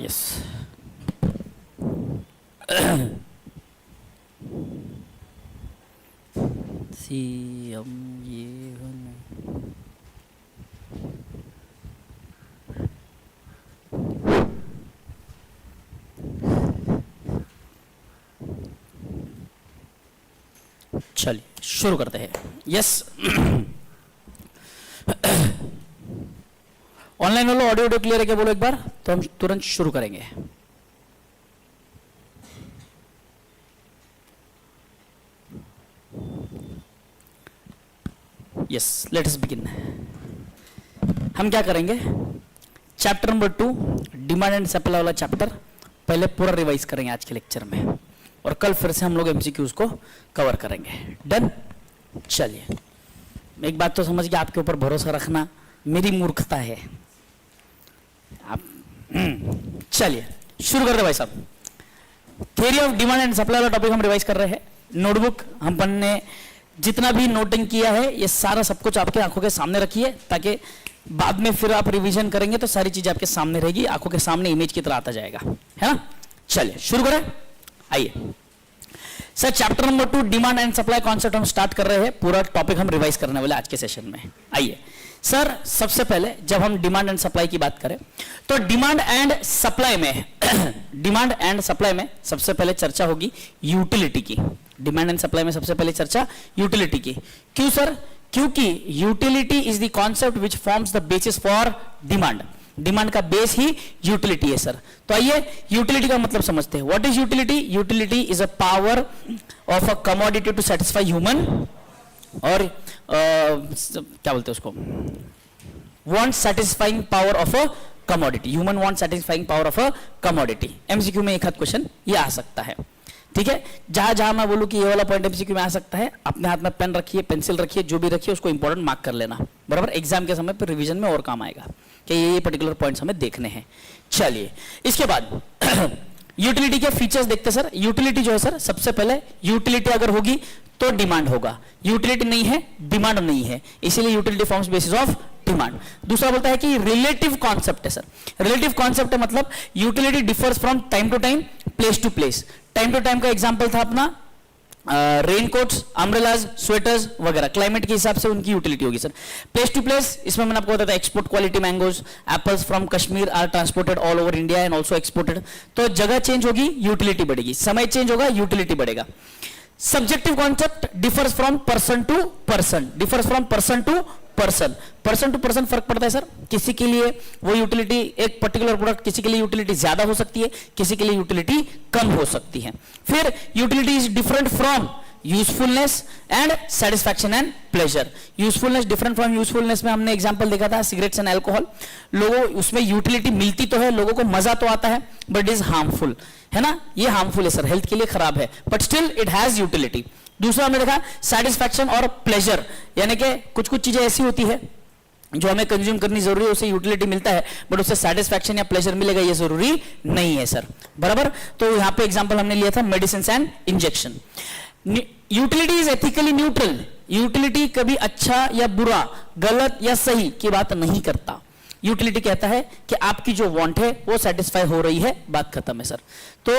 Yes सी हम ये चलिए शुरू करते हैं। यस ऑनलाइन वालों ऑडियो क्लियर है क्या बोलो एक बार, तो हम तुरंत शुरू करेंगे। Yes let's begin. हम क्या करेंगे, chapter number 2 demand and supply वाला चैप्टर पहले पूरा रिवाइज करेंगे आज के लेक्चर में, और कल फिर से हम लोग एमसीक्यूज को कवर करेंगे। डन। चलिए एक बात तो समझ गया, आपके ऊपर भरोसा रखना मेरी मूर्खता है। आप चलिए शुरू करते भाई साहब। Theory of demand and supply वाला टॉपिक हम रिवाइज कर रहे हैं। नोटबुक हम पढ़ने जितना भी नोटिंग किया है ये सारा सब कुछ आपके आंखों के सामने रखिए, ताकि बाद में फिर आप रिवीजन करेंगे तो सारी चीजें आपके सामने रहेगी, आंखों के सामने इमेज की तरह आता जाएगा, है ना। चलिए शुरू करें। आइए sir, chapter number 2 demand and supply concept हम स्टार्ट कर रहे हैं। पूरा टॉपिक हम रिवाइज करने वाले आज के सेशन में। आइए सर, सबसे पहले जब हम डिमांड एंड सप्लाई की बात करें तो डिमांड एंड सप्लाई में डिमांड एंड सप्लाई में सबसे पहले चर्चा होगी यूटिलिटी की। डिमांड एंड सप्लाई में सबसे पहले चर्चा यूटिलिटी की। क्यों सर? क्योंकि utility is the concept which forms the basis for demand. Demand का बेस ही यूटिलिटी है सर। तो आइए यूटिलिटी का मतलब समझते हैं। What is utility? Utility is a power of a commodity to satisfy human और क्या बोलते हैं उसको, want satisfying power of a commodity. Human want satisfying power of a commodity. MCQ में एक हाथ क्वेश्चन ये आ सकता है, ठीक है। जहां जहां मैं बोलूं कि ये वाला पॉइंट एमसीक्यू में आ सकता है, अपने हाथ में पेन रखिए, पेंसिल रखिए, जो भी रखिए उसको इंपॉर्टेंट मार्क कर लेना, बराबर। एग्जाम के समय पर रिवीजन में और काम आएगा कि ये पर्टिकुलर पॉइंट्स हमें देखने हैं। चलिए इसके बाद यूटिलिटी के फीचर्स देखते सर। यूटिलिटी जो है सर, सबसे पहले यूटिलिटी अगर होगी तो डिमांड होगा, यूटिलिटी नहीं है डिमांड नहीं है, इसीलिए utility forms basis of demand. दूसरा बोलता है कि रिलेटिव कॉन्सेप्ट है सर। रिलेटिव कॉन्सेप्ट है मतलब utility differs from time to time, place to place. Time to time का एग्जांपल था अपना रेनकोट्स, अम्ब्रेलाज, स्वेटर्स वगैरह, क्लाइमेट के हिसाब से उनकी यूटिलिटी होगी सर। प्लेस टू प्लेस, इसमें मैंने आपको बताया था export quality mangoes, apples from Kashmir are transported all over India and also exported. तो जगह चेंज होगी यूटिलिटी बढ़ेगी, समय चेंज होगा यूटिलिटी बढ़ेगा। Subjective concept differs from person to person, differs from person to person. Person to person फर्क पड़ता है सर। किसी के लिए वो यूटिलिटी, एक पर्टिकुलर प्रोडक्ट किसी के लिए यूटिलिटी ज्यादा हो सकती है, किसी के लिए यूटिलिटी कम हो सकती है। फिर utility is different from usefulness and satisfaction and pleasure. Usefulness different from usefulness में हमने एग्जांपल देखा था सिगरेट्स एंड अल्कोहल। लोगों उसमें यूटिलिटी मिलती तो है, लोगों को मजा तो आता है, बट इट इज हार्मफुल, है ना। ये हार्मफुल है सर, हेल्थ के लिए खराब है, but still it has utility. दूसरा हमने देखा सेटिस्फैक्शन और प्लेजर, यानी कि कुछ कुछ चीजें ऐसी होती है जो हमें कंज्यूम करनी जरूरी है, उससे यूटिलिटी मिलता है, बट उससे सेटिस्फैक्शन या प्लेजर मिलेगा ये जरूरी नहीं है सर, बराबर। तो यहां पे एग्जांपल हमने लिया था medicine and injection. Utility is ethically neutral. Utility कभी अच्छा या बुरा, गलत या सही की बात नहीं करता। यूटिलिटी कहता है कि आपकी जो वांट है वो सेटिस्फाई हो रही है, बात खत्म है सर। तो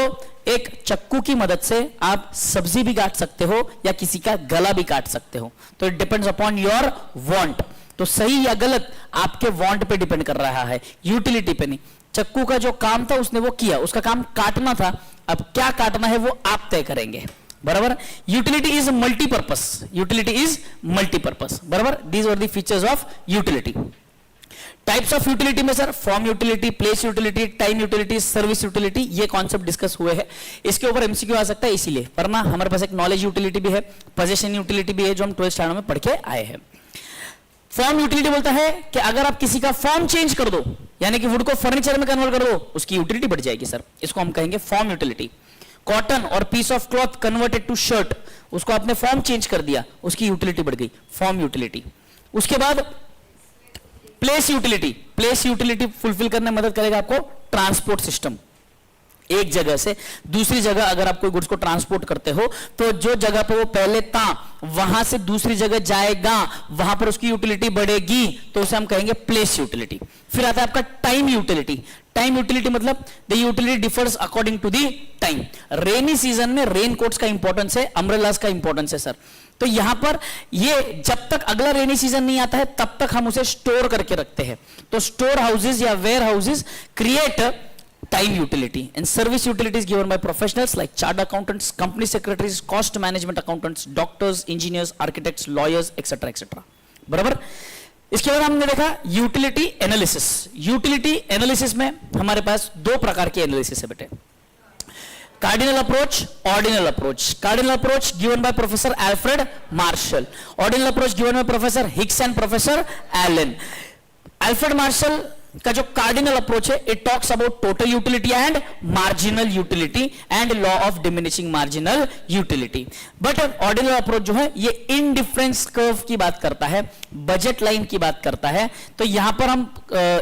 एक चक्कू की मदद से आप सब्जी भी काट सकते हो या किसी का गला भी काट सकते हो, तो it depends upon your want. तो सही या गलत आपके वांट पे डिपेंड कर रहा है, यूटिलिटी पे नहीं। चक्कू का जो काम था उसने वो किया, उसका काम काटना था, अब क्या काटना है वो आप तय करेंगे, बराबर। Utility is multipurpose, utility is multipurpose, बराबर। These are the features of utility. Types of utility में sir form utility, place utility, time utility, service utility, ये कॉन्सेप्ट डिस्कस हुए हैं। इसके ऊपर एमसीक्यू आ सकता है, इसीलिए वरना हमारे पास एक नॉलेज यूटिलिटी भी है, पोजीशन यूटिलिटी भी है, जो हम 12th स्टैंडर्ड में पढ़ के आए हैं। फॉर्म यूटिलिटी बोलता है कि अगर आप किसी का फॉर्म चेंज कर दो, यानी कि वुड को फर्नीचर में कन्वर्ट कर दो, उसकी यूटिलिटी बढ़ जाएगी सर, इसको हम कहेंगे फॉर्म यूटिलिटी। कॉटन और piece of cloth converted to shirt, उसको आपने फॉर्म चेंज कर दिया, उसकी यूटिलिटी बढ़ गई, फॉर्म यूटिलिटी। उसके बाद place utility, place utility fulfil करने में मदद करेगा आपको ट्रांसपोर्ट सिस्टम, एक जगह से दूसरी जगह अगर आप कोई गुड्स को ट्रांसपोर्ट करते हो तो जो जगह पे वो पहले था वहां से दूसरी जगह जाएगा, वहां पर उसकी यूटिलिटी बढ़ेगी, तो उसे हम कहेंगे प्लेस यूटिलिटी। फिर आता है आपका टाइम यूटिलिटी। टाइम यूटिलिटी मतलब the utility differs according to the time. Rainy season में रेन कोट्स का इंपॉर्टेंस है, अम्ब्रेलास का इंपॉर्टेंस है सर। तो यहां पर ये जब तक अगला रेनी सीजन नहीं आता है तब तक हम उसे स्टोर करके रखते हैं। तो स्टोर हाउसेज या warehouses create time utility and service utilities given by professionals like chartered accountants, company secretaries, cost management accountants, doctors, engineers, architects, lawyers, etc. etc. बराबर। इसके बाद हमने देखा यूटिलिटी एनालिसिस। यूटिलिटी एनालिसिस में हमारे पास दो प्रकार के एनालिसिस है बेटे, cardinal approach, ordinal approach. Cardinal approach given by professor Alfred Marshall, ordinal approach given by professor Hicks and professor Allen. Alfred Marshall का जो कार्डिनल अप्रोच है it talks about total utility and marginal utility and law of diminishing marginal utility. But ordinal approach जो है ये indifference curve की बात करता है, बजट लाइन की बात करता है। तो यहां पर हम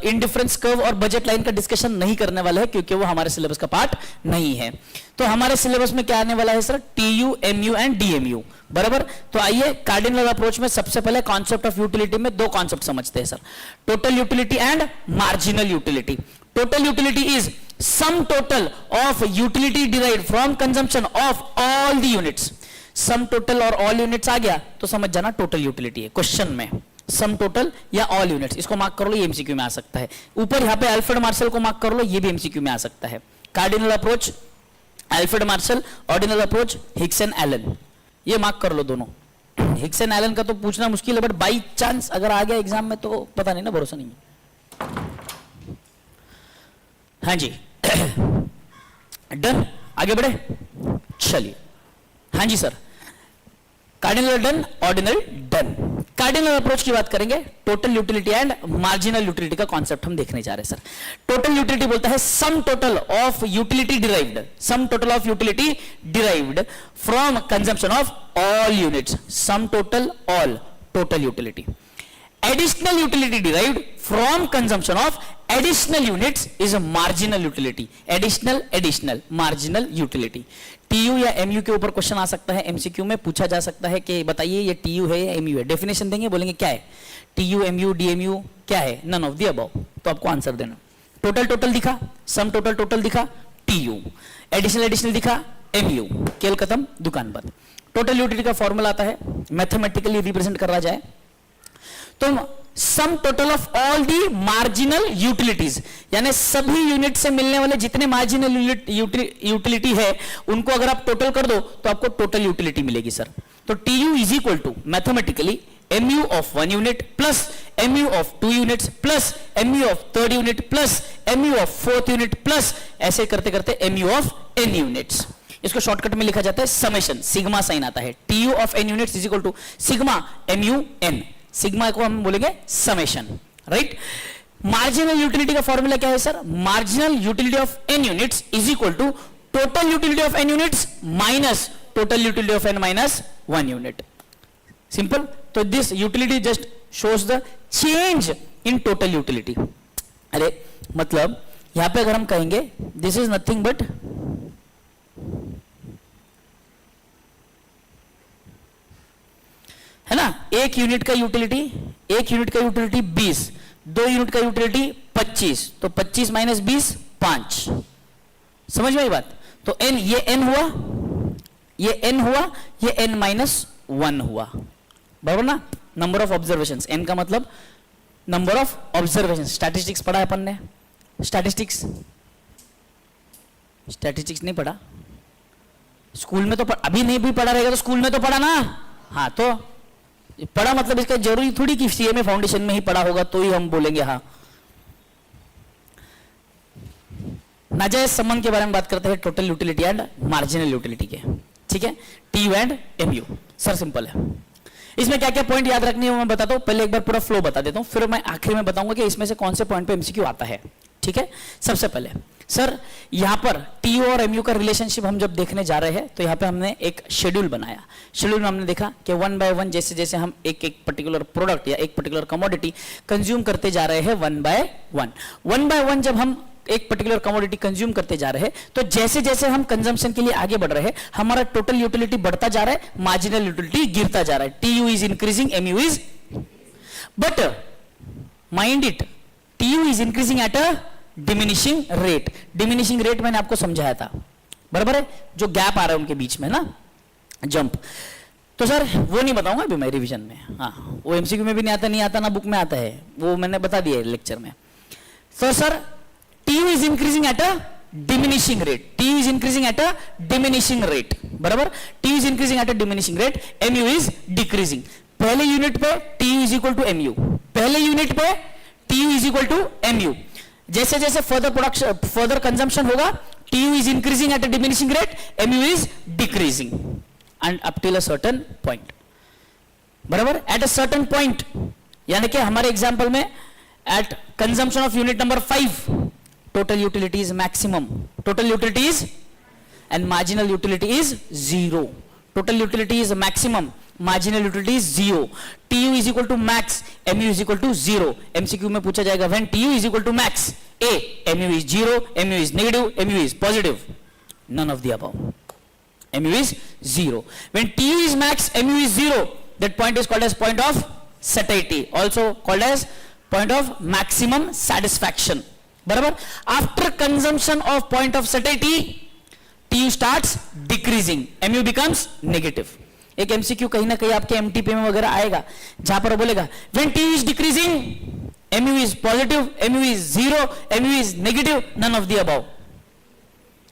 इनडिफरेंस कर्व और बजट लाइन का डिस्कशन नहीं करने वाले हैं क्योंकि वो हमारे सिलेबस का पार्ट नहीं है। तो हमारे सिलेबस में क्या आने वाला है sir, TU, MU and DMU. बराबर। तो आइए कार्डिनल अप्रोच में सबसे पहले कॉन्सेप्ट ऑफ यूटिलिटी में दो कॉन्सेप्ट समझते हैं sir, total utility and marginal utility. Total utility is some total of utility derived from consumption of all the units. Sum total और ऑल यूनिट्स आ गया तो समझ जाना टोटल यूटिलिटी है। क्वेश्चन में सम टोटल या ऑल यूनिट्स, इसको mark कर लो, ये एमसीक्यू में आ सकता है। ऊपर यहां पे अल्फ्रेड मार्शल को मार्क कर लो, ये भी एमसीक्यू में आ सकता है। Cardinal approach Alfred Marshall, ordinal approach Hicks and Allen, ये मार्क कर लो दोनों। हिक्स एंड एलन का तो पूछना मुश्किल है बट बाई चांस अगर आ गया एग्जाम में तो पता नहीं ना, भरोसा नहीं है। हाँ जी डन, आगे बढ़े चलिए। हाँ जी sir, cardinal done, ordinal done. Cardinal approach की बात करेंगे, total utility and marginal utility का कॉन्सेप्ट हम देखने जा रहे हैं सर। टोटल यूटिलिटी बोलता है sum total of utility derived, sum total of utility derived from consumption of all units, sum total all total utility. Additional utility derived from consumption of additional units is marginal utility. Additional marginal utility. TU या MU के ऊपर question आ सकता है, MCQ में पूछा जा सकता है कि बताइए ये टीयू है या एमयू है। डेफिनेशन देंगे, बोलेंगे क्या है टीयू, एमयू, डीएमयू क्या है, नन ऑफ द अबव। तो आपको आंसर देना। टोटल टोटल दिखा, सम टोटल टोटल दिखा टीयू, एडिशनल एडिशनल दिखा एमयू, खेल खत्म, दुकान बंद। टोटल यूटिलिटी का फॉर्मूला आता है, मैथमेटिकली रिप्रेजेंट करा जाए तो सम total of all the marginal utilities, यानी सभी यूनिट से मिलने वाले जितने मार्जिनल यूटिलिटी है उनको अगर आप टोटल कर दो तो आपको टोटल यूटिलिटी मिलेगी सर। तो TU is equal to mathematically mu of 1 unit plus mu of 2 units plus mu of 3rd unit plus mu of 4th unit plus ऐसे करते करते mu of n units। इसको शॉर्टकट में लिखा जाता है समेशन, सिग्मा साइन आता है। tu of n units is equal to sigma mu n, sigma को हम बोलेंगे समेशन, राइट। मार्जिनल यूटिलिटी का फॉर्मूला क्या है sir, marginal utility of n units is equal to total utility of n units minus total utility of n minus 1 unit. Simple. तो this utility just shows the change in total utility. अरे मतलब यहां पे अगर हम कहेंगे this is nothing but है ना, एक यूनिट का यूटिलिटी 20, 2 यूनिट का यूटिलिटी 25, तो 25 माइनस 20 5। समझ में आई बात। तो n, ये n हुआ, ये n हुआ, ये n माइनस 1 हुआ, बराबर ना। नंबर ऑफ ऑब्जर्वेशंस, n का मतलब नंबर ऑफ ऑब्जर्वेशन। स्टैटिस्टिक्स पढ़ा है अपन ने, स्टैटिस्टिक्स नहीं पढ़ा स्कूल में तो अभी नहीं भी पढ़ा रहेगा तो स्कूल में तो पढ़ा ना। हाँ तो पढ़ा मतलब इसका जरूरी थोड़ी कि सीएमए फाउंडेशन में ही पढ़ा होगा तो ही हम बोलेंगे हाँ। नाजायज संबंध के बारे में बात करते हैं, total utility and marginal utility के, ठीक है। TU and MU sir simple है। इसमें क्या क्या पॉइंट याद रखनी है मैं बताता हूं, पहले एक बार पूरा फ्लो बता देता हूं, फिर मैं आखिर में बताऊंगा कि इसमें से कौन से पॉइंट पे एमसीक्यू आता है, ठीक है। सबसे पहले सर यहां पर टीयू और एमयू का रिलेशनशिप हम जब देखने जा रहे हैं तो यहां पे हमने एक शेड्यूल बनाया। शेड्यूल में हमने देखा कि 1 बाय 1 जैसे जैसे हम एक एक पर्टिकुलर प्रोडक्ट या एक पर्टिकुलर कमोडिटी कंज्यूम करते जा रहे हैं 1 बाय 1 जब हम एक पर्टिकुलर कमोडिटी कंज्यूम करते जा रहे हैं, तो जैसे जैसे हम कंजम्पशन के लिए आगे बढ़ रहे हैं, हमारा टोटल यूटिलिटी बढ़ता जा रहा है, मार्जिनल यूटिलिटी गिरता जा रहा है. TU is increasing, MU is, but mind it, TU is increasing at a diminishing rate. Diminishing rate मैंने आपको समझाया था, बराबर है, जो गैप आ रहा है उनके बीच में ना, जंप. तो सर वो नहीं बताऊंगा अभी मैं रिवीजन में, हाँ वो MCQ में भी नहीं आता ना बुक में आता है, वो मैंने बता दिया है लेक्चर में. तो sir TU is increasing at a diminishing rate, TU is increasing at a diminishing rate, बराबर. TU is increasing at a diminishing rate, MU is decreasing. पहले यूनिट पे TU is equal to MU, पहले unit पे TU is equal to MU. जैसे जैसे further production, further consumption होगा, TU is increasing at a diminishing rate, MU is decreasing, and up till a certain point. बराबर. At a certain point, यानी कि हमारे example में at consumption of unit number 5, total utility is maximum, total utility is, and marginal utility is 0. Total utility is maximum, marginal utility is 0. TU is equal to max, MU is equal to 0. MCQ में पूछा जाएगा when TU is equal to max, A, MU is 0, MU is negative, MU is positive. None of the above. MU is 0. When TU is max, MU is 0. That point is called as point of satiety, also called as point of maximum satisfaction. बराबर. After consumption of point of satiety, TU starts decreasing, MU becomes negative. एक MCQ कहीं ना कहीं आपके MTP में वगैरह आएगा, जहां पर बोलेगा when TU is decreasing, MU is positive, MU is 0, MU is negative, none of the above.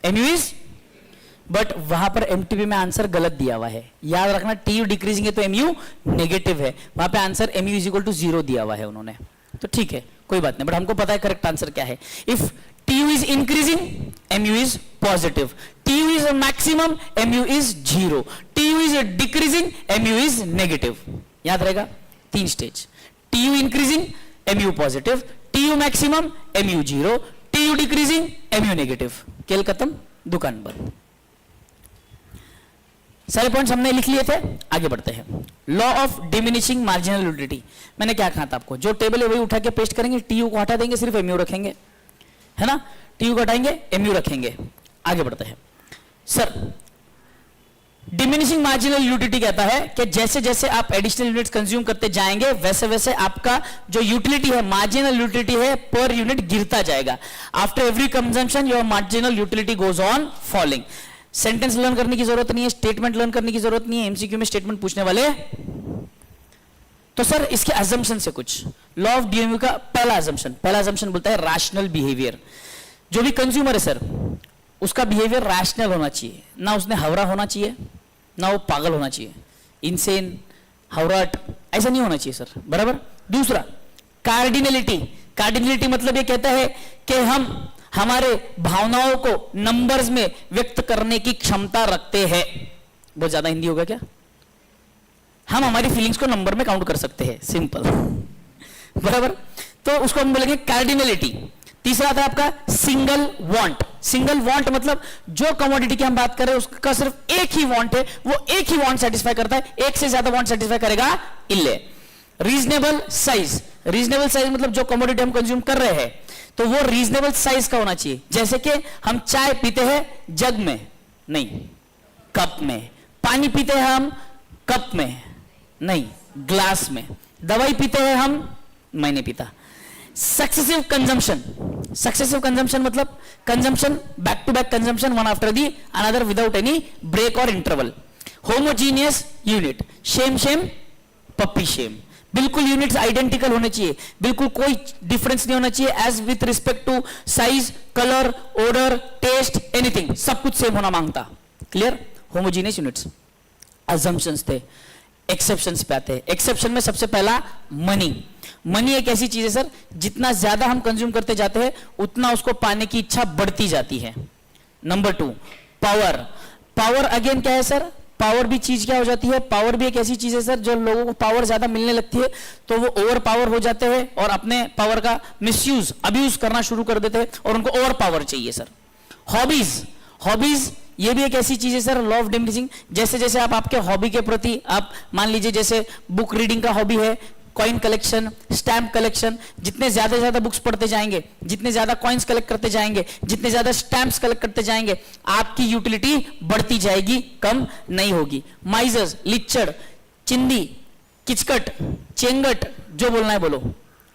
MU is, but वहां पर MTP में आंसर गलत दिया हुआ है, याद रखना. TU डिक्रीजिंग है तो MU नेगेटिव है, वहां पे answer MU is equal to 0 दिया हुआ है उन्होंने. तो ठीक है कोई बात नहीं, बट हमको पता है करेक्ट आंसर क्या है. If TU is increasing, MU is positive. TU is a maximum, MU is 0. TU is decreasing, MU is negative. याद रहेगा 3 stage. TU increasing, MU positive. TU maximum, MU 0. TU decreasing, MU negative. खेल खत्म, दुकान बंद. सारे points हमने लिख लिए थे, आगे बढ़ते हैं. Law of diminishing marginal utility. मैंने क्या कहा था आपको, जो टेबल है वही उठा के पेस्ट करेंगे, TU को हटा देंगे, सिर्फ MU रखेंगे, है ना. TU को हटाएंगे, MU रखेंगे. आगे बढ़ते हैं. सर डिमिनिशिंग मार्जिनल यूटिलिटी कहता है कि जैसे जैसे आप एडिशनल यूनिट्स कंज्यूम करते जाएंगे, वैसे वैसे आपका जो यूटिलिटी है, मार्जिनल यूटिलिटी है, पर यूनिट गिरता जाएगा. After every consumption your marginal utility goes on falling. Sentence learn करने की जरूरत नहीं है, स्टेटमेंट लर्न करने की जरूरत नहीं है, MCQ में स्टेटमेंट पूछने वाले. तो सर इसके अजम्पशन से कुछ, लॉ ऑफ डीएमयू का पहला अजम्पशन बोलता है रैशनल बिहेवियर. जो भी कंज्यूमर है सर, उसका बिहेवियर रैशनल होना चाहिए, ना उसने हवरा होना चाहिए, ना वो पागल होना चाहिए, इनसेन, हवराट ऐसा नहीं होना चाहिए सर, बराबर. दूसरा कार्डिनलिटी. कार्डिनलिटी मतलब ये कहता है कि हम हमारे भावनाओं को नंबर्स में व्यक्त करने की क्षमता रखते हैं. बहुत ज्यादा हिंदी होगा क्या? हम हमारी फीलिंग्स को नंबर में काउंट कर सकते हैं, सिंपल, बराबर. तो उसको हम बोलेंगे कार्डिनलिटी. तीसरा था आपका सिंगल वांट. सिंगल वांट मतलब जो कमोडिटी की हम बात कर रहे हैं उसका सिर्फ एक ही वांट है, वो एक ही वांट सेटिस्फाई करता है, एक से ज्यादा वांट सेटिस्फाई करेगा इल्ले. Reasonable size. रीजनेबल साइज मतलब जो कमोडिटी हम कंज्यूम कर रहे हैं तो वो रीजनेबल साइज का होना चाहिए. जैसे कि हम चाय पीते हैं जग में, नहीं कप में. पानी पीते हैं हम कप में, नहीं ग्लास में. दवाई पीते हैं हम, मैं नहीं पीता. सक्सेसिव कंजम्पशन मतलब consumption back to back consumption, one after the another without any break और interval. Homogeneous unit, shame shame puppy shame. बिल्कुल यूनिट्स आइडेंटिकल होने चाहिए, बिल्कुल कोई डिफरेंस नहीं होना चाहिए as with respect to size, colour, order, taste, anything, सब कुछ सेम होना मांगता. क्लियर? Homogeneous units. अजम्पशंस थे. एक्सेप्शंस पे आते हैं. एक्सेप्शन में सबसे पहला मनी. मनी एक ऐसी चीज है सर, जितना ज्यादा हम कंज्यूम करते जाते हैं उतना उसको पाने की इच्छा बढ़ती जाती है. Number 2 power. पावर अगेन क्या है सर? पावर भी चीज क्या हो जाती है? पावर भी एक ऐसी चीज है सर, जो लोगों को पावर ज्यादा मिलने लगती है तो वो ओवर पावर हो जाते हैं और अपने पावर का मिसयूज, अब्यूज करना शुरू कर देते हैं और उनको ओवर पावर चाहिए सर. हॉबीज. हॉबीज ये भी एक ऐसी चीज है सर, लॉ ऑफ डिमिनिशिंग. जैसे जैसे आप आपके हॉबी के प्रति, आप मान लीजिए जैसे बुक रीडिंग का हॉबी है, कॉइन कलेक्शन, स्टैम्प कलेक्शन, जितने ज्यादा बुक्स पढ़ते जाएंगे, जितने ज्यादा कॉइन्स कलेक्ट करते जाएंगे, जितने ज्यादा स्टैम्प्स कलेक्ट करते जाएंगे, आपकी यूटिलिटी बढ़ती जाएगी, कम नहीं होगी। माइजर्स, लिच्चड़, चिंदी, किचकट, चेंगट, जो बोलना है बोलो,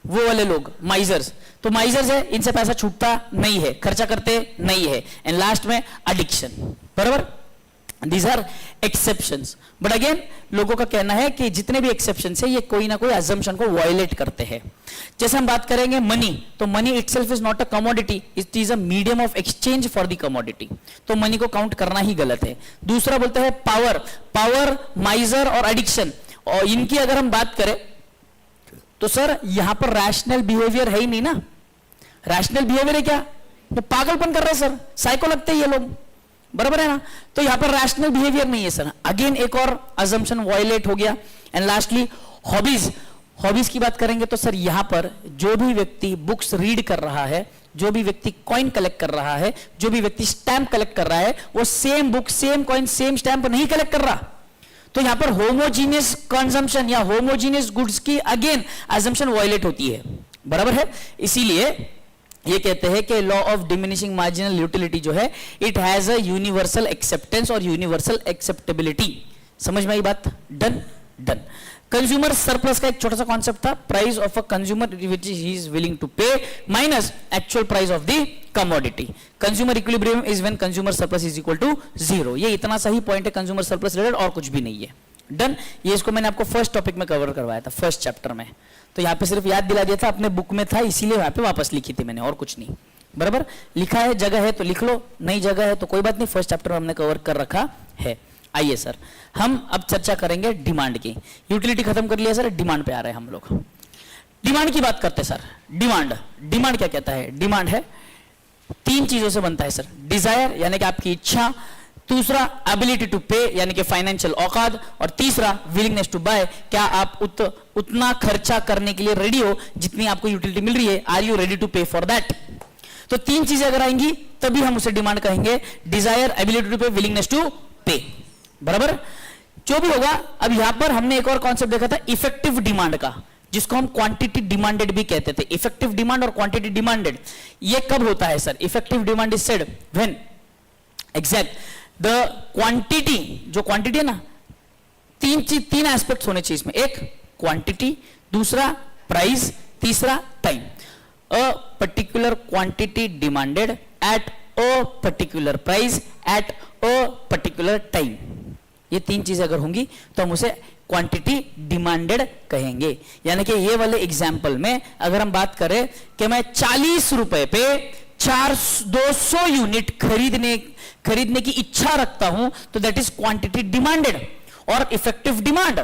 वो वाले लोग माइजर्स। तो माइजर्स है, इनसे पैसा छूटता नहीं है, खर्चा करते नहीं है। एंड लास्ट में एडिक्शन, बराबर। These are exceptions. But again, लोगों का कहना है कि जितने भी exceptions है ये कोई ना कोई assumption को violate करते हैं। जैसे हम बात करेंगे money, तो money itself is not a commodity, it is a medium of exchange for the commodity. तो money को count करना ही गलत है। दूसरा बोलते हैं power, power, miser और addiction, और इनकी अगर हम बात करें तो सर यहां पर रैशनल बिहेवियर है ही नहीं ना। रैशनल बिहेवियर है क्या? वो पागलपन कर रहे हैं सर, साइको लगते हैं ये लोग, बराबर है ना। तो यहां पर रैशनल बिहेवियर नहीं है सर। अगेन एक और अजम्पशन वायलेट हो गया। एंड लास्टली हॉबीज, हॉबीज की बात करेंगे तो सर यहां पर जो भी व्यक्ति बुक्स रीड कर रहा है, जो भी व्यक्ति कॉइन कलेक्ट कर रहा है, जो भी व्यक्ति स्टैम्प कलेक्ट कर रहा है, वो same book, same coin, same stamp नहीं कलेक्ट कर रहा। तो यहां पर होमोजीनियस कंजम्पशन या होमोजीनियस गुड्स की अगेन अजम्पशन वायलेट होती है, बराबर है। इसीलिए ये कहते हैं कि law of diminishing marginal utility जो है it has a universal acceptance और यूनिवर्सल एक्सेप्टेबिलिटी। समझ में आई बात? Done done. कंज्यूमर सरप्लस का एक छोटा सा कॉन्सेप्ट था, price of a consumer which he is willing to pay minus actual price of the commodity. Consumer equilibrium is when consumer surplus is equal to 0। ये इतना सही पॉइंट है consumer surplus related, और कुछ भी नहीं है। डन। ये इसको मैंने आपको फर्स्ट टॉपिक में कवर करवाया था, फर्स्ट चैप्टर में। तो यहाँ पे सिर्फ याद दिला दिया था, अपने बुक में था इसीलिए यहाँ पे वापस लिखी थी मैंने, और कुछ नहीं, बराबर। लिखा है, जगह है तो लिख लो, नई जगह है तो कोई बात नहीं, फर्स्ट चैप्टर में हमने कवर कर रखा है। आइए सर, हम अब चर्चा करेंगे डिमांड की। यूटिलिटी खत्म कर लिया सर, डिमांड पे आ रहे हैं हम लोग। डिमांड की बात करते हैं सर। डिमांड, डिमांड क्या कहता है? डिमांड है 3 चीजों से बनता है सर। डिजायर यानी कि आपकी इच्छा, दूसरा एबिलिटी टू पे यानी कि फाइनेंशियल औकात, और तीसरा विलिंगनेस टू बाय, क्या आप उतना खर्चा करने के लिए रेडी हो जितनी आपको यूटिलिटी मिल रही है, आर यू रेडी टू पे फॉर दैट। तो 3 चीजें अगर आएंगी तभी हम उसे डिमांड कहेंगे। डिजायर, एबिलिटी टू पे, विलिंगनेस टू पे, बराबर। जो भी होगा, अब यहां पर हमने एक और कॉन्सेप्ट देखा था इफेक्टिव डिमांड का, जिसको हम क्वांटिटी डिमांडेड भी कहते थे। इफेक्टिव डिमांड और क्वांटिटी डिमांडेड, ये कब होता है sir? Effective demand is said when exact the quantity, जो क्वांटिटी है ना, 3 एस्पेक्ट्स होने चाहिए इसमें। एक क्वांटिटी, दूसरा प्राइस, तीसरा time. A particular quantity demanded eight a particular price at a particular time. ये 3 चीजें अगर होंगी तो हम उसे क्वांटिटी डिमांडेड कहेंगे। यानी कि ये वाले एग्जाम्पल में अगर हम बात करें कि मैं 40 रुपए पे 200 यूनिट खरीदने की इच्छा रखता हूं, तो दैट इज क्वांटिटी डिमांडेड और इफेक्टिव डिमांड।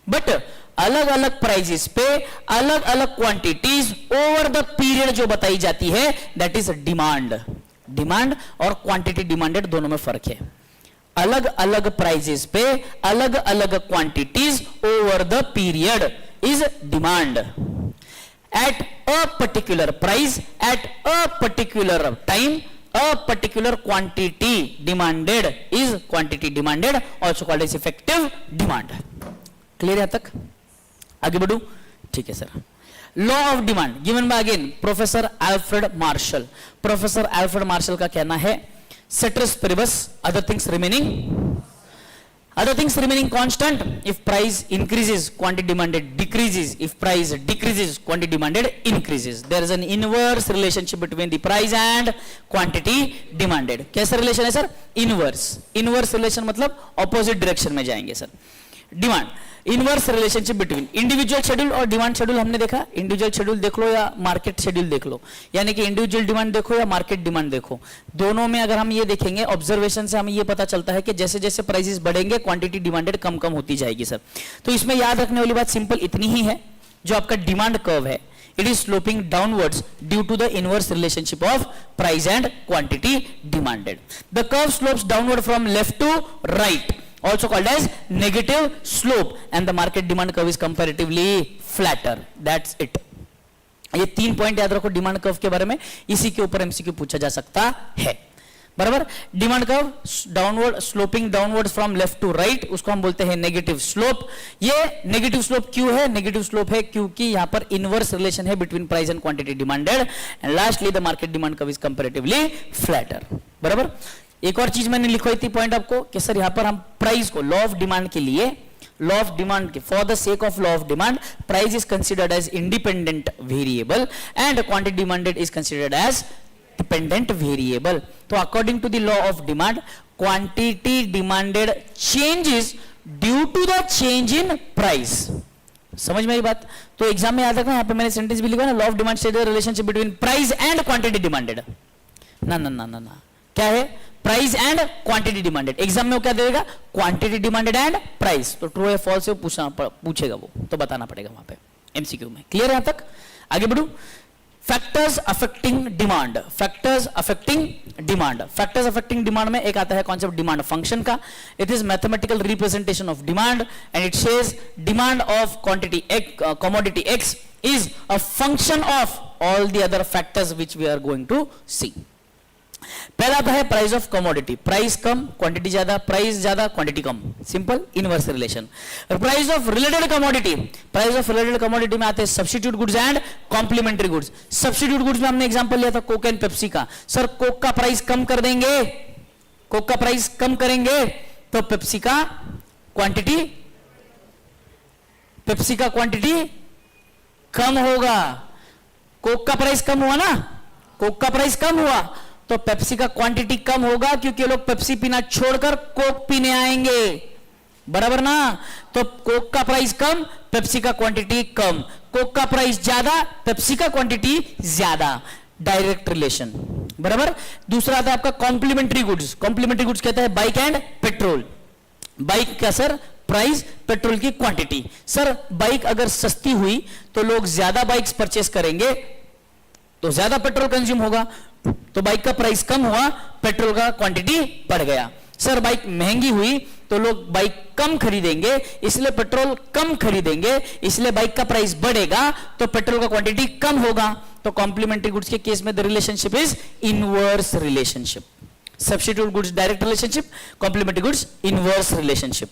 बट अलग अलग प्राइसेस पे अलग अलग क्वांटिटीज ओवर द पीरियड जो बताई जाती है, दैट इज डिमांड। डिमांड और क्वांटिटी डिमांडेड दोनों में फर्क है। अलग अलग प्राइसेस पे अलग अलग quantities over the period is demand. Eight a particular price at a particular time a particular quantity demanded is quantity demanded, also called as effective demand. Clear है तक? आगे बढ़ू? ठीक है sir. Law of demand given by again professor Alfred Marshall. Professor Alfred Marshall का कहना है ceteris paribus, other things remaining constant, if price increases quantity demanded decreases, if price decreases quantity demanded increases. There is an inverse relationship between the price and quantity demanded. कैसा relation है sir? Inverse relation मतलब opposite direction में जाएंगे sir. Demand, inverse relationship between individual schedule और demand schedule हमने देखा। Individual schedule देख लो या मार्केट शेड्यूल देख लो, यानी कि इंडिविजुअल डिमांड देखो या मार्केट डिमांड देखो, दोनों में अगर हम ये देखेंगे ऑब्जर्वेशन से हमें ये पता चलता है कि जैसे जैसे प्राइसेस बढ़ेंगे क्वांटिटी डिमांडेड कम कम होती जाएगी सर। तो इसमें याद रखने वाली बात सिंपल इतनी ही है, जो आपका डिमांड कर्व है it is sloping downwards due to the inverse relationship of price and quantity demanded. The curve slopes downward from left to right, also called as negative slope, and the market demand curve is comparatively flatter. That's it. ये 3 point याद रखो demand curve के बारे में, इसी के ऊपर MCQ पूछा जा सकता है। बराबर। Demand curve downward sloping downward from left to right, उसको हम बोलते हैं नेगेटिव स्लोप। ये नेगेटिव स्लोप क्यों है? नेगेटिव स्लोप है क्योंकि यहां पर इनवर्स रिलेशन है between price and quantity demanded, and lastly the market demand curve is comparatively flatter. बराबर। एक और चीज मैंने लिखवाई थी पॉइंट आपको कि सर यहां पर हम प्राइस को लॉ ऑफ डिमांड के लिए, लॉ ऑफ डिमांड के for the sake of law of demand, price is considered as independent variable and quantity demanded is considered as dependent variable. तो according to the law of demand, quantity demanded changes due to the change in price. समझ में आई बात? तो exam में याद रखना, यहां पे मैंने सेंटेंस भी लिखा ना, law of demand state the relationship between price and quantity demanded. ना ना ना ना ना, क्या है? Price and quantity demanded. Exam में वो क्या देगा? Quantity demanded and price. तो ट्रू है फॉल्स है पूछेगा वो, तो बताना पड़ेगा वहां पे एमसीक्यू में। क्लियर है यहां तक? आगे बढ़ू। Factors affecting demand, factors affecting demand, factors affecting demand में एक आता है कॉन्सेप्ट डिमांड फंक्शन का। It is mathematical representation of demand and it says demand of quantity commodity X is a function of all the other factors which we are going to see. पहला आता है price of commodity, price कम quantity ज्यादा, price ज्यादा quantity कम, simple inverse relation. Price of related commodity, price of related commodity में आते हैं substitute goods and complementary goods. Substitute goods में हमने एग्जांपल लिया था कोक एंड पेप्सी का। सर कोक का प्राइस कम कर देंगे, कोक का प्राइस कम करेंगे तो पेप्सी का क्वांटिटी, पेप्सी का क्वांटिटी कम होगा। कोक का प्राइस कम हुआ ना, कोक का प्राइस कम हुआ तो पेप्सी का क्वांटिटी कम होगा, क्योंकि लोग पेप्सी पीना छोड़कर कोक पीने आएंगे। बराबर ना? तो कोक का प्राइस कम, पेप्सी का क्वांटिटी कम। कोक का प्राइस ज्यादा, पेप्सी का क्वांटिटी ज्यादा, डायरेक्ट रिलेशन। बराबर। दूसरा आता है आपका कॉम्प्लीमेंट्री गुड्स। कॉम्प्लीमेंट्री गुड्स कहता है बाइक एंड पेट्रोल। बाइक का सर प्राइस, पेट्रोल की क्वांटिटी। सर बाइक अगर सस्ती हुई तो लोग ज्यादा बाइक्स परचेस करेंगे तो ज्यादा पेट्रोल कंज्यूम होगा, तो बाइक का प्राइस कम हुआ, पेट्रोल का क्वांटिटी बढ़ गया। सर बाइक महंगी हुई तो लोग बाइक कम खरीदेंगे, इसलिए पेट्रोल कम खरीदेंगे, इसलिए बाइक का प्राइस बढ़ेगा तो पेट्रोल का क्वांटिटी कम होगा। तो कॉम्प्लीमेंट्री गुड्स के केस में the relationship is inverse relationship. Substitute goods direct relationship, complementary goods inverse relationship.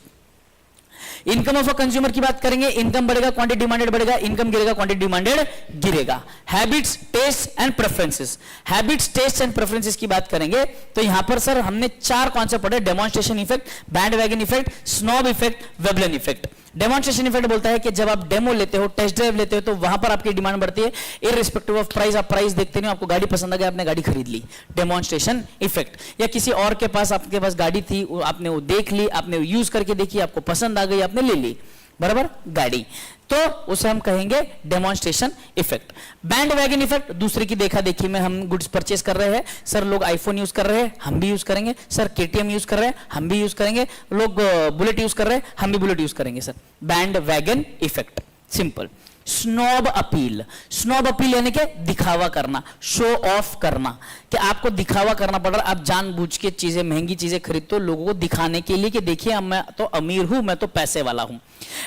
Income of a consumer की बात करेंगे, इनकम बढ़ेगा क्वांटिटी डिमांडेड बढ़ेगा, इनकम गिरेगा क्वांटिटी डिमांडेड गिरेगा। Habits, taste and preferences, habits, taste and preferences की बात करेंगे तो यहां पर सर हमने चार कॉन्सेप्ट पढ़े, demonstration effect, band wagon effect, snob effect, Veblen effect. Demonstration effect बोलता है कि जब आप डेमो लेते हो, टेस्ट ड्राइव लेते हो, तो वहां पर आपकी डिमांड बढ़ती है इररिस्पेक्टिव ऑफ प्राइस। आप प्राइस देखते नहीं, आपको गाड़ी पसंद आ गई, आपने गाड़ी खरीद ली, डेमोन्स्ट्रेशन इफेक्ट। या किसी और के पास, आपके पास गाड़ी थी, आपने वो देख ली, आपने यूज करके देखी, आपको पसंद आ गई, आपने ले ली, बराबर, गाड़ी, तो उसे हम कहेंगे demonstration effect. Band wagon effect, दूसरे की देखा देखी में हम गुड्स परचेस कर रहे हैं। सर लोग आईफोन यूज कर रहे हैं, हम भी यूज करेंगे। सर केटीएम यूज कर रहे हैं, हम भी यूज करेंगे। लोग बुलेट यूज कर रहे हैं, हम भी बुलेट यूज करेंगे। Sir band wagon effect, simple. Snob appeal, snob appeal यानी कि दिखावा करना, शो ऑफ करना, कि आपको दिखावा करना पड़ रहा है, आप जानबूझ के चीजें, महंगी चीजें खरीदते हो लोगों को दिखाने के लिए कि देखिए मैं तो अमीर हूं, मैं तो पैसे वाला हूं।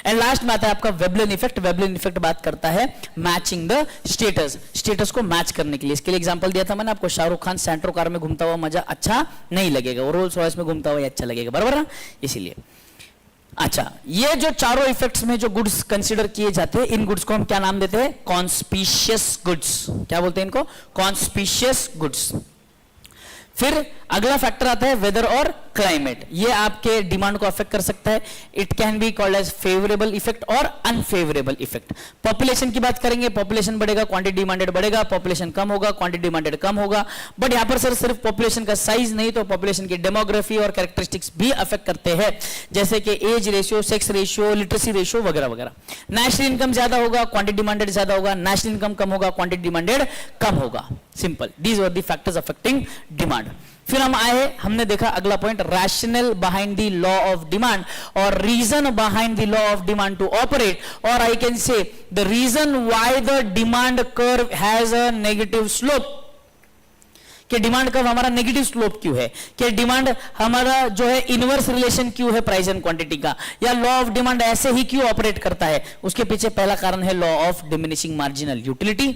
एंड लास्ट में आता है आपका वेबलन इफेक्ट। वेबलन इफेक्ट बात करता है मैचिंग द स्टेटस, स्टेटस को मैच करने के लिए। इसके लिए एग्जांपल दिया था मैंने आपको, शाहरुख खान सेंट्रो कार में घूमता हुआ मजा अच्छा नहीं लगेगा, और रोल्स रॉयस में घूमता हुआ अच्छा लगेगा, बराबर ना? इसीलिए अच्छा, ये जो चारों इफेक्ट्स में जो गुड्स कंसीडर किए जाते हैं, इन गुड्स को हम क्या नाम देते हैं? Conspicuous goods. क्या बोलते हैं इनको? Conspicuous goods. फिर अगला फैक्टर आता है वेदर और क्लाइमेट। ये आपके डिमांड को अफेक्ट कर सकता है। It can be called as favourable effect और अनफेवरेबल इफेक्ट। पॉपुलेशन की बात करेंगे, पॉपुलेशन बढ़ेगा क्वांटिटी डिमांडेड बढ़ेगा, पॉपुलेशन कम होगा क्वांटिटी डिमांडेड कम होगा। बट यहां पर सर सिर्फ पॉपुलेशन का साइज नहीं, तो पॉपुलेशन की डेमोग्राफी और कैरेक्टरिस्टिक्स भी अफेक्ट करते हैं, जैसे कि age ratio, sex ratio, literacy ratio वगैरह वगैरह। नेशनल इनकम ज्यादा होगा, क्वांटिटी डिमांडेड ज्यादा होगा, नेशनल इनकम कम होगा, क्वांटिटी डिमांडेड कम होगा। Simple, these are the factors affecting demand. फिर हम आए, हमने देखा अगला point, rational behind the law of demand और reason behind the law of demand to operate, और I can say the reason why the demand curve has a negative slope. कि demand curve हमारा नेगेटिव स्लोप क्यों है, कि demand हमारा जो है इनवर्स रिलेशन क्यों है प्राइस एंड क्वांटिटी का, या लॉ ऑफ डिमांड ऐसे ही क्यों ऑपरेट करता है। उसके पीछे पहला कारण है law of diminishing marginal utility.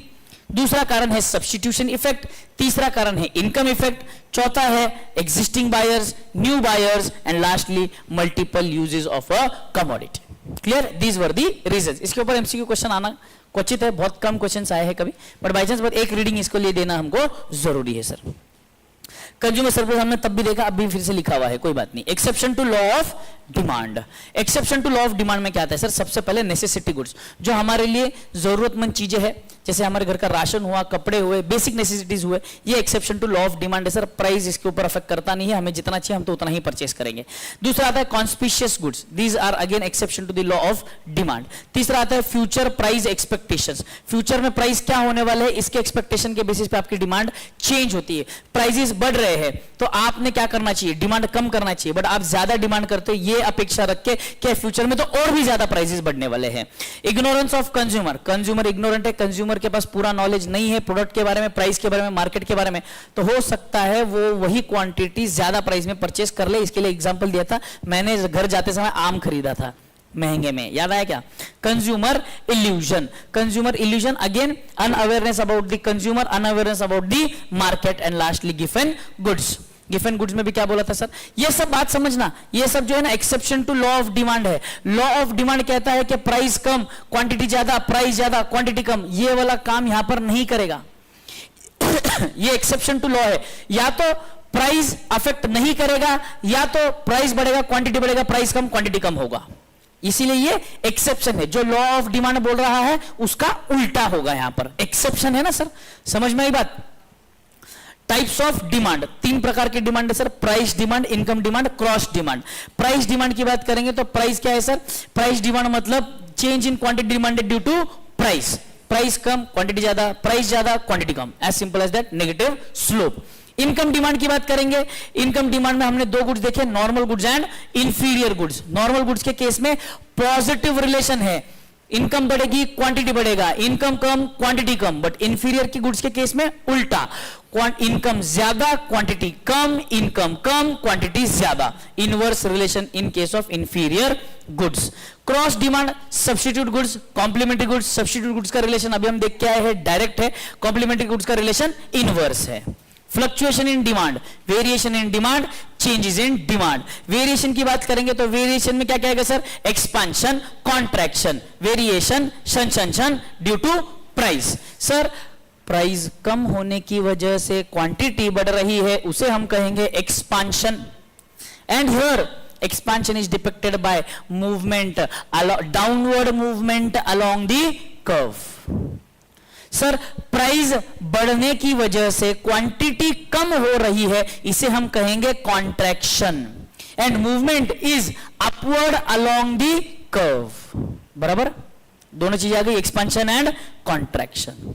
दूसरा कारण है सब्स्टिट्यूशन इफेक्ट, तीसरा कारण है इनकम इफेक्ट, चौथा है existing buyers, new buyers and lastly multiple uses of a commodity. Clear, these were the reasons. इसके ऊपर एमसीक्यू क्वेश्चन आना क्वचित है, बहुत कम क्वेश्चंस आए हैं कभी, बट बाई चांस एक रीडिंग इसको लिए देना हमको जरूरी है सर। कंज्यूमर सरप्लस हमने तब भी देखा, अब भी फिर से लिखा हुआ है, कोई बात नहीं। Exception to law of demand, exception to law of demand में क्या आता है सर? सबसे पहले नेसेसिटी गुड्स, जो हमारे लिए जरूरतमंद चीजें हैं, जैसे हमारे घर का राशन हुआ, कपड़े हुए, बेसिक नेसेसिटीज हुए, ये exception to law of demand है सर। प्राइस इसके ऊपर अफेक्ट करता नहीं है, हमें जितना चाहिए हम तो उतना ही परचेस करेंगे। दूसरा आता है conspicuous goods, these are again exception to the law of demand. तीसरा आता है फ्यूचर प्राइस एक्सपेक्टेशंस, फ्यूचर में प्राइस क्या होने वाले हैं इसके एक्सपेक्टेशन के बेसिस पे आपकी डिमांड चेंज होती है। प्राइसेस बढ़ रहे हैं तो आपने क्या करना चाहिए? डिमांड कम करना चाहिए, बट आप ज्यादा डिमांड करते हो ये अपेक्षा रख के कि फ्यूचर में तो और भी ज्यादा प्राइसेस बढ़ने वाले हैं। Ignorance of consumer, consumer ignorant है, कंज्यूमर के पास पूरा नॉलेज नहीं है प्रोडक्ट के बारे में, प्राइस के बारे में, मार्केट के बारे में, तो हो सकता है वो वही क्वांटिटी ज्यादा प्राइस में परचेस कर ले। इसके लिए एग्जांपल दिया था मैंने, घर जाते समय आम खरीदा था महंगे में, याद आया क्या? Consumer illusion, consumer illusion again unawareness about the consumer, unawareness about the market and lastly given goods. Given goods में भी क्या बोला था सर? ये सब बात समझना, ये सब जो है ना exception to law of demand है। लॉ ऑफ डिमांड कहता है कि प्राइस कम क्वांटिटी ज्यादा, प्राइस ज्यादा क्वांटिटी कम, ये वाला काम यहां पर नहीं करेगा। ये एक्सेप्शन टू लॉ है, या तो प्राइस अफेक्ट नहीं करेगा या तो प्राइस बढ़ेगा क्वांटिटी बढ़ेगा, प्राइस कम क्वांटिटी कम होगा। इसीलिए ये एक्सेप्शन है। जो लॉ ऑफ डिमांड बोल रहा है उसका उल्टा होगा, यहां पर एक्सेप्शन है ना सर, समझ में आई बात? टाइप्स ऑफ डिमांड, तीन प्रकार की डिमांड है sir, price demand, income demand, cross demand. Price demand की बात करेंगे तो प्राइस क्या है सर? प्राइस डिमांड मतलब change in quantity demanded due to price, price कम क्वांटिटी ज्यादा, प्राइस ज्यादा क्वांटिटी कम, as simple as that, negative slope. Income demand की बात करेंगे, इनकम डिमांड में हमने दो गुड्स देखे, normal goods and inferior goods. Normal goods के केस में पॉजिटिव रिलेशन है, इनकम बढ़ेगी क्वांटिटी बढ़ेगा, इनकम कम क्वांटिटी कम, बट इंफीरियर की गुड्स के केस में उल्टा, इनकम ज्यादा क्वांटिटी कम, इनकम कम क्वांटिटी ज्यादा, inverse relation in case of inferior goods. Cross demand, substitute goods, complementary goods. Substitute goods का रिलेशन अभी हम देख के आए हैं, डायरेक्ट है, कॉम्प्लीमेंट्री गुड्स का रिलेशन इनवर्स है। Fluctuation in demand, variation in demand, changes in demand. Variation की बात करेंगे तो वेरिएशन में क्या कहेगा सर? एक्सपांशन, कॉन्ट्रैक्शन, वेरिएशन, संशोधन due to price. Sir price कम होने की वजह से क्वांटिटी बढ़ रही है, उसे हम कहेंगे expansion. And here expansion is depicted bye movement, downward movement along the curve. Sir price बढ़ने की वजह से क्वांटिटी कम हो रही है, इसे हम कहेंगे contraction. And movement is upward along the curve. बराबर, दोनों चीजें आ गई, एक्सपेंशन एंड कॉन्ट्रैक्शन।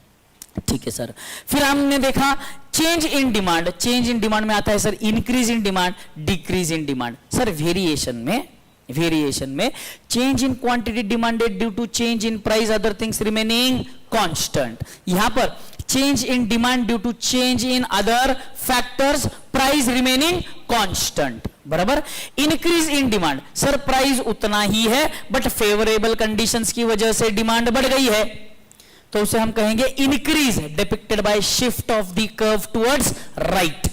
ठीक है सर। फिर हमने देखा change in demand, change in demand में आता है sir increase in demand, decrease in demand. Sir variation में change in quantity demanded due to change in price, other things remaining constant. यहां पर change in demand due to change in other factors, price remaining constant. बराबर। Increase in demand, sir price उतना ही है but favourable conditions की वजह से demand बढ़ गई है, तो उसे हम कहेंगे increase, depicted bye shift of the curve towards right.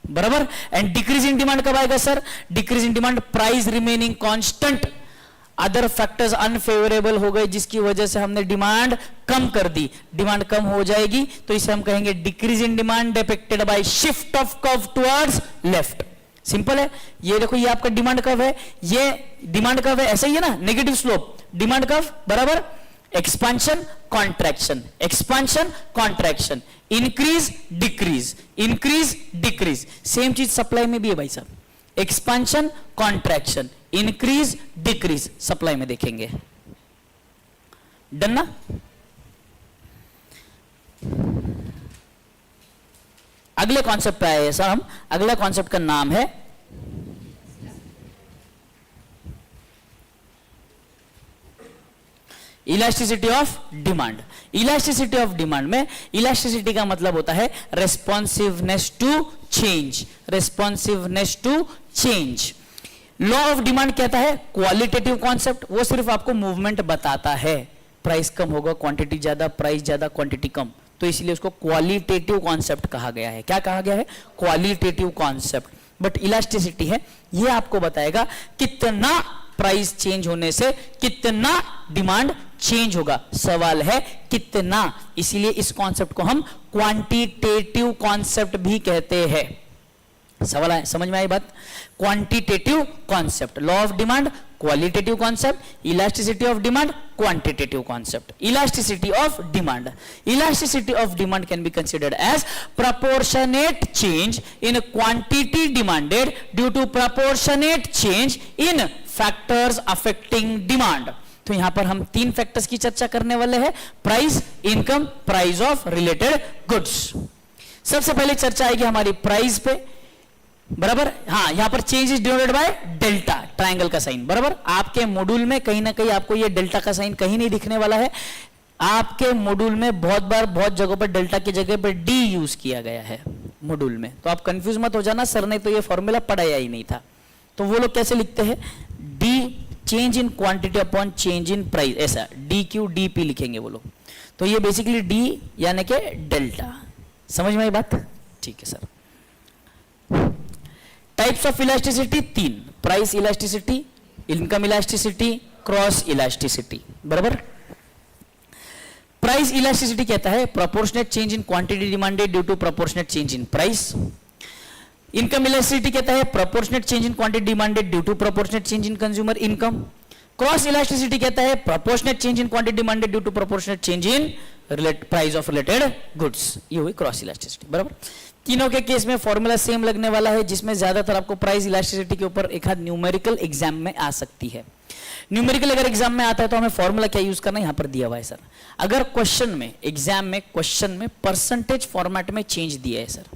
बराबर। एंड डिक्रीज इन डिमांड कब आएगा sir? Decrease in demand price remaining constant, other factors unfavourable हो गए जिसकी वजह से हमने डिमांड कम कर दी, डिमांड कम हो जाएगी तो इसे हम कहेंगे decrease in demand depicted bye shift of curve towards left. Simple है। ये देखो ये आपका डिमांड कर्व है, ये डिमांड कर्व है, ऐसा ही है ना, नेगेटिव स्लोप डिमांड कर्व। बराबर। Expansion contraction, expansion contraction, increase decrease, increase decrease. Same चीज सप्लाई में भी है भाई साहब, expansion contraction, increase decrease, supply में देखेंगे। डन ना? अगले कॉन्सेप्ट पे आए सर हम। अगला कॉन्सेप्ट का नाम है elasticity of demand. Elasticity of demand में इलास्टिसिटी का मतलब होता है responsiveness to change, responsiveness to change. Law of demand कहता है क्वालिटेटिव कॉन्सेप्ट, वो सिर्फ आपको मूवमेंट बताता है, प्राइस कम होगा क्वांटिटी ज्यादा, प्राइस ज्यादा क्वांटिटी कम, तो इसलिए उसको क्वालिटेटिव कॉन्सेप्ट कहा गया है। क्या कहा गया है? Qualitative concept. बट इलास्टिसिटी है, ये आपको बताएगा कितना प्राइस चेंज होने से कितना डिमांड चेंज होगा। सवाल है कितना, इसीलिए इस कॉन्सेप्ट को हम क्वांटिटेटिव कॉन्सेप्ट भी कहते हैं। सवाल है, समझ में आई बात? Quantitative concept, law of demand qualitative concept, elasticity of demand quantitative concept. Elasticity of demand. Elasticity of demand can be considered as proportionate change in quantity demanded due to proportionate change in factors affecting demand. तो यहां पर हम 3 factors की चर्चा करने वाले हैं, price, income, price of related goods. सबसे पहले चर्चा आएगी हमारी प्राइस पे, बराबर। हाँ, यहां पर change is denoted by delta, triangle का साइन, बराबर। आपके मॉड्यूल में कहीं ना कहीं आपको ये डेल्टा का साइन कहीं नहीं दिखने वाला है। आपके मॉड्यूल में बहुत बार बहुत जगहों पर डेल्टा की जगह पर डी यूज किया गया है मॉड्यूल में, तो आप कंफ्यूज मत हो जाना, सर ने तो ये फॉर्मूला पढ़ाया ही नहीं था। तो वो लोग कैसे लिखते हैं? D change in quantity upon change in price, ऐसा डी क्यू डी पी लिखेंगे वो लोग। तो ये बेसिकली डी यानी कि डेल्टा। समझ में आई बात? ठीक है sir. Types of elasticity 3, price elasticity, income elasticity, cross elasticity, बराबर। प्राइस इलास्टिसिटी कहता है proportionate change in quantity demanded due to proportionate change in price. Income elasticity कहता है proportionate change in quantity demanded due to proportionate change in consumer income. Cross elasticity कहता है proportionate change in quantity demanded due to proportionate change in price of related goods. ये हुई cross elasticity, बराबर। तीनों के case में formula same लगने वाला है, जिसमें ज्यादातर आपको प्राइस इलास्टिसिटी के ऊपर एक आध न्यूमेरिकल एग्जाम में आ सकती है। न्यूमेरिकल अगर एग्जाम में आता है तो हमें फॉर्मूला क्या यूज करना है, यहां पर दिया हुआ है सर। अगर क्वेश्चन में, एग्जाम में क्वेश्चन में परसेंटेज फॉर्मेट में चेंज दिया है सर,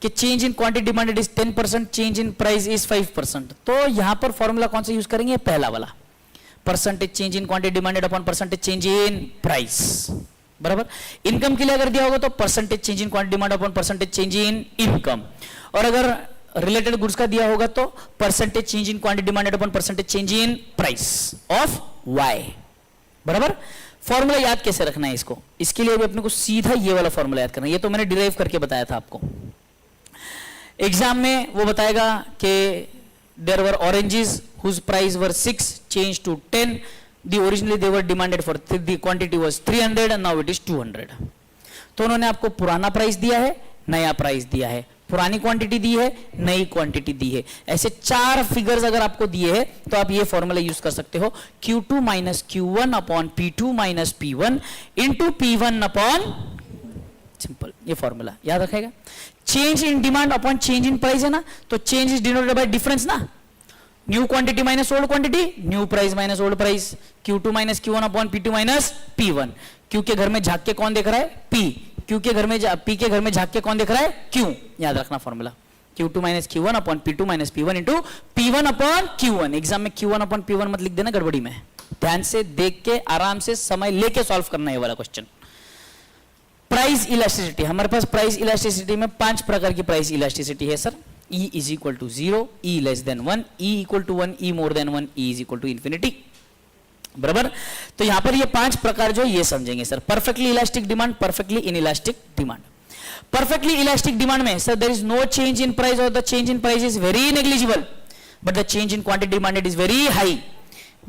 कि change in quantity demanded is 10%, change in price is 5%, तो यहां पर फॉर्मूला कौन सा यूज करेंगे? पहला वाला, percentage change in quantity demanded upon percentage change in price, बराबर। इनकम के लिए अगर दिया होगा तो percentage change in quantity demand upon percentage change in income, और अगर रिलेटेड गुड्स का दिया होगा तो percentage change in quantity demanded upon percentage change in price of Y, बराबर। फॉर्मूला याद कैसे रखना है इसको? इसके लिए भी अपने को सीधा ये वाला फॉर्मूला याद करना है, ये तो मैंने डिराइव करके बताया था आपको। एग्जाम में वो बताएगा कि there were oranges whose price were 6 change to 10, originally they were demanded for, the quantity was 300 and now it is 200। तो उन्होंने आपको पुराना प्राइस दिया है, नया प्राइस दिया है, पुरानी क्वांटिटी दी है, नई क्वांटिटी दी है। ऐसे 4 फिगर्स अगर आपको दिए हैं तो आप ये फॉर्मूला यूज कर सकते हो, Q2 minus Q1 upon P2 minus P1 into P1 upon, simple, ये फॉर्मूला याद रखेगा। Change in demand upon change in price है ना, तो change is denoted by difference ना, new quantity minus old quantity, new price minus old price, Q2 minus Q1 upon P2 minus P1। Q के घर में झांक के कौन देख रहा है? P। Q के घर में, P के घर में झांक के कौन देख रहा है? Q। याद रखना formula, Q2 minus Q1 upon P2 minus P1 into P1 upon Q1। Exam में Q1 अपॉन P1 मत लिख देना गड़बड़ी में, ध्यान से देख के आराम से समय लेके सॉल्व करना है वाला क्वेश्चन। प्राइस इलास्टिसिटी, हमारे पास प्राइस इलास्टिसिटी में 5 प्रकार की प्राइस इलास्टिसिटी है sir. E is equal to 0, E less than 1, E equal to 1, E more than 1, E is equal to infinity, बराबर। तो यहां पर ये 5 प्रकार जो ये समझेंगे sir. Perfectly elastic demand, perfectly inelastic demand. Perfectly elastic demand में sir there is no change in price और the change in price is very negligible, but the change in quantity demanded is very high,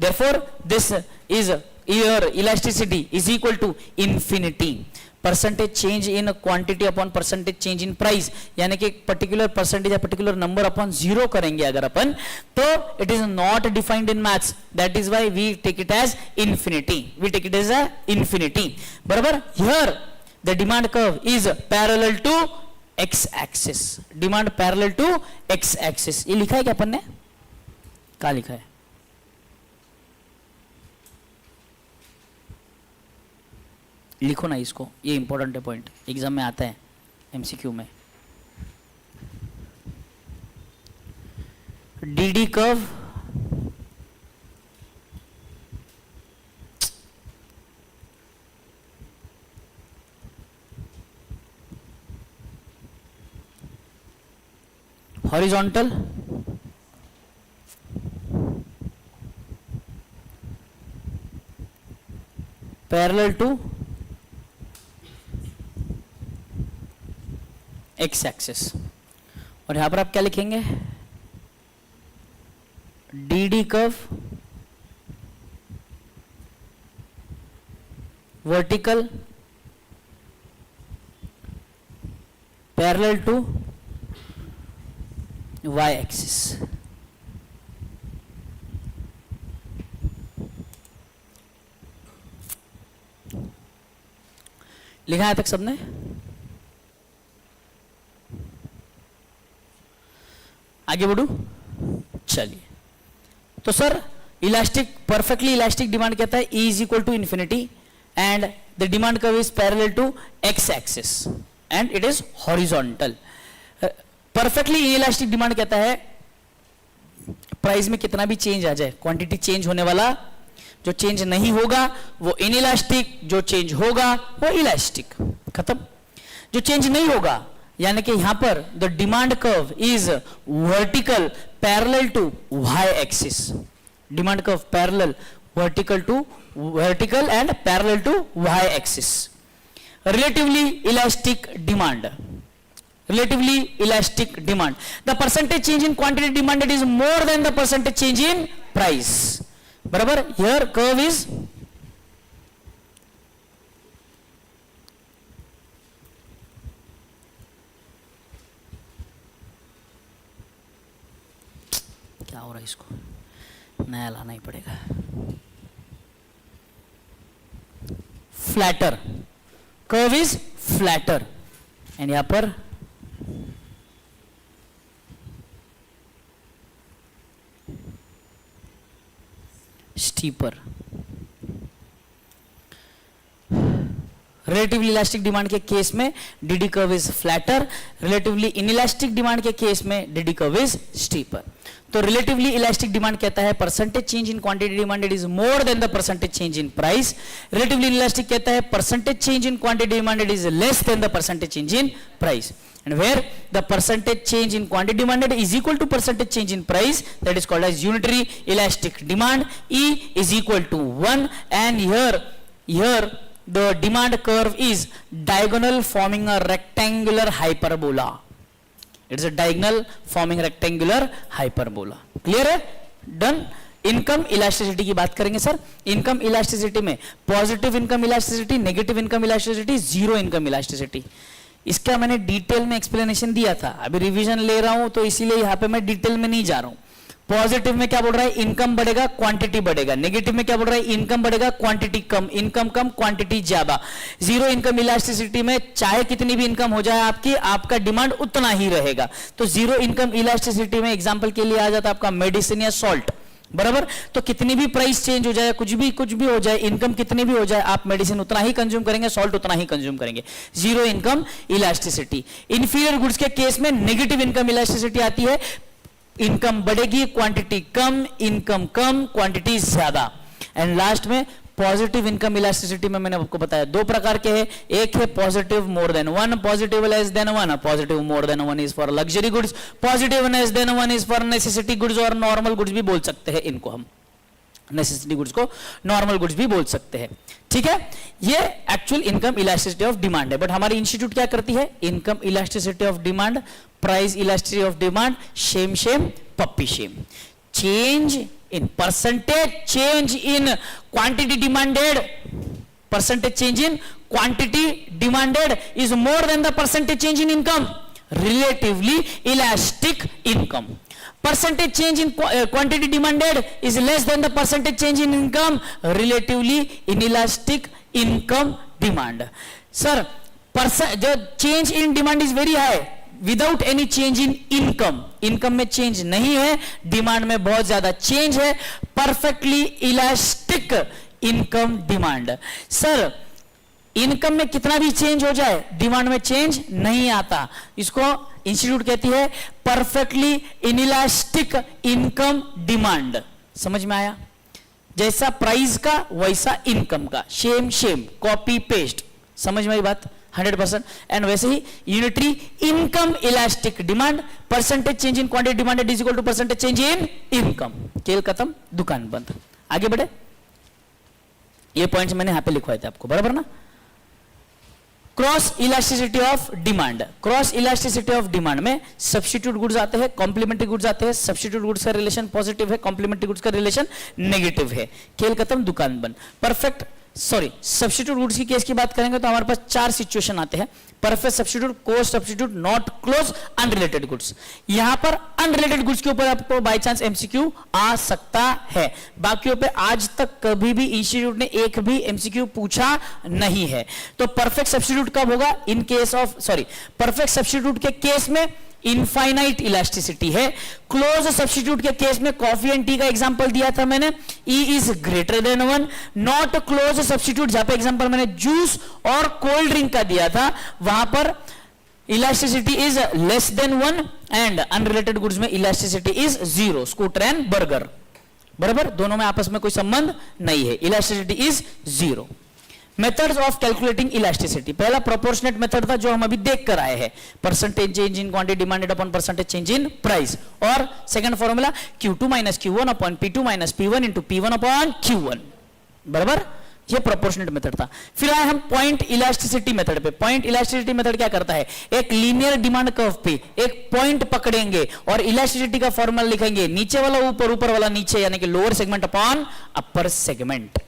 therefore this is your elasticity is equal to infinity. Percentage change in quantity upon percentage change in price, यानी कि particular percentage या particular number upon 0 करेंगे अगर अपन, तो it is not defined in maths, that is why we take it as infinity, we take it as infinity, बराबर। Here the demand curve is parallel to X axis, demand parallel to X axis. ये लिखा है क्या अपन ने? क्या लिखा है? लिखो ना इसको, ये इंपॉर्टेंट है पॉइंट, एग्जाम में आता है एमसीक्यू में। DD curve horizontal, parallel to X axis, और यहां पर आप क्या लिखेंगे, D curve vertical parallel to Y axis. लिखा है तक सबने? आगे बढ़ू, चलिए। तो sir elastic, perfectly elastic demand कहता है E is equal to infinity and the demand curve is parallel to X axis and it is horizontal. Perfectly elastic demand कहता है प्राइस में कितना भी चेंज आ जाए, क्वांटिटी चेंज होने वाला, जो चेंज नहीं होगा वो इनइलास्टिक, जो चेंज होगा वो इलास्टिक, खत्म। जो चेंज नहीं होगा यानी कि यहां पर the demand curve is vertical parallel to Y axis, demand curve parallel vertical and parallel to Y axis. Relatively elastic demand, relatively elastic demand, the percentage change in quantity demanded is more than the percentage change in price, बराबर। here curve is क्या हो रहा है, इसको नया लाना ही पड़ेगा। Flatter, curve is flatter and यहां पर स्टीपर। रिलेटिवली इलास्टिक डिमांड के केस में DD curve is flatter, relatively inelastic demand के केस में डीडी कर्व इज स्टीपर। तो रिलेटिवली इलास्टिक डिमांड कहता है percentage change in quantity demanded is more than the percentage change in price. Relatively inelastic कहता है percentage change in quantity demanded is less than the percentage change in price, and where the percentage change in quantity demanded is equal to percentage change in price, that is called as unitary elastic demand. E is equal to 1 and here the demand curve is diagonal forming a rectangular hyperbola. It is a diagonal forming rectangular hyperbola. Clear है? Done. Income elasticity की बात करेंगे sir. Income elasticity में positive income elasticity, negative income elasticity, zero income elasticity. इसका मैंने detail में explanation दिया था, अभी रिवीजन ले रहा हूं तो इसीलिए यहां पे मैं डिटेल में नहीं जा रहा हूं। पॉजिटिव में क्या बोल रहा है, इनकम बढ़ेगा क्वांटिटी बढ़ेगा। नेगेटिव में क्या बोल रहा है, इनकम बढ़ेगा क्वांटिटी कम, इनकम कम क्वांटिटी ज्यादा। जीरो इनकम इलास्टिसिटी में चाहे कितनी भी इनकम हो जाए आपकी, आपका डिमांड उतना ही रहेगा। तो जीरो इनकम इलास्टिसिटी में एग्जांपल के लिए आ जाता है आपका मेडिसिन या सॉल्ट, बराबर। तो कितनी भी प्राइस चेंज हो जाए, कुछ भी हो जाए, इनकम कितनी भी हो जाए, आप मेडिसिन उतना ही कंज्यूम करेंगे, सॉल्ट उतना ही कंज्यूम करेंगे। Zero income elasticity. Inferior goods के केस में नेगेटिव इनकम इलास्टिसिटी आती है, इनकम बढ़ेगी क्वांटिटी कम, इनकम कम क्वांटिटी ज्यादा। एंड लास्ट में पॉजिटिव इनकम इलास्टिसिटी में मैंने आपको बताया दो प्रकार के हैं, एक है positive more than one, positive less than one. Positive more than one is for luxury goods, positive less than one is for necessity goods और नॉर्मल गुड्स भी बोल सकते हैं इनको हम, नेसेसिटी गुड्स को नॉर्मल गुड्स भी बोल सकते हैं, ठीक है। ये actual income elasticity of demand है, बट हमारी इंस्टीट्यूट क्या करती है, income elasticity of demand, price elasticity of demand, same same पप्पी same. Change in percentage change in quantity demanded, percentage change in quantity demanded is more than the percentage change in income, relatively elastic income. Percentage change in quantity demanded is less than the percentage change in income, relatively inelastic income demand. Sir, जो change in demand is very high without any change in income, income में change नहीं है, demand में बहुत ज्यादा change है, perfectly elastic income demand. Sir income में कितना भी चेंज हो जाए डिमांड में चेंज नहीं आता, इसको इंस्टीट्यूट कहती है परफेक्टली इनइलास्टिक इनकम डिमांड। समझ में आया? जैसा प्राइस का वैसा इनकम का, सेम सेम कॉपी पेस्ट, समझ में आई बात? 100%। एंड वैसे ही unitary income elastic demand, percentage change in quantity demanded is equal to percentage change in income. खेल खत्म, दुकान बंद। आगे बढ़े, ये पॉइंट्स मैंने यहां पे लिखवाए थे आपको, बराबर ना? Cross elasticity of demand, cross elasticity of demand में सब्स्टिट्यूट गुड्स आते हैं, कॉम्प्लीमेंट्री गुड्स आते हैं। सब्स्टिट्यूट गुड्स का रिलेशन पॉजिटिव है, कॉम्प्लीमेंट्री गुड्स का रिलेशन नेगेटिव है। खेल खत्म, दुकान बंद। परफेक्ट सॉरी सब्स्टिट्यूट गुड्स की केस की बात करेंगे तो हमारे पास 4 सिचुएशन आते हैं। परफेक्ट सब्स्टिट्यूट, को substitute, not close, unrelated goods. यहां पर अनरिलेटेड गुड्स के ऊपर आपको बाय चांस एमसीक्यू आ सकता है, बाकियों पे आज तक कभी भी इंस्टीट्यूट ने एक भी एमसीक्यू पूछा नहीं है। तो परफेक्ट सब्स्टिट्यूट कब होगा? इन केस ऑफ परफेक्ट सब्स्टिट्यूट के केस में इनफाइनाइट इलास्टिसिटी है। क्लोज सब्स्टिट्यूट के केस में कॉफी एंड टी का एग्जांपल दिया था मैंने, E is greater then 1। Not close substitute जहां पे एग्जांपल मैंने जूस और कोल्ड ड्रिंक का दिया था, वहां पर elasticity is less than 1 and unrelated goods में elasticity is 0। Scooter and burger, बराबर, दोनों में आपस में कोई संबंध नहीं है, elasticity is 0। Methods of calculating elasticity, पहला प्रोपोर्शनेट मेथड था जो हम अभी देख कर आए हैं, percentage change in quantity demanded upon percentage change in price. और second formula Q2 minus Q1 upon P2 minus P1 into P1 upon Q1, बराबर, ये प्रोपोर्शनेट मेथड था। फिर आए हम पॉइंट इलास्टिसिटी मेथड पे। पॉइंट इलास्टिसिटी मेथड क्या करता है? एक लीनियर डिमांड कर्व पे एक पॉइंट पकड़ेंगे और इलास्टिसिटी का फॉर्मूला लिखेंगे, नीचे वाला ऊपर, ऊपर वाला नीचे, यानी कि lower segment upon upper segment,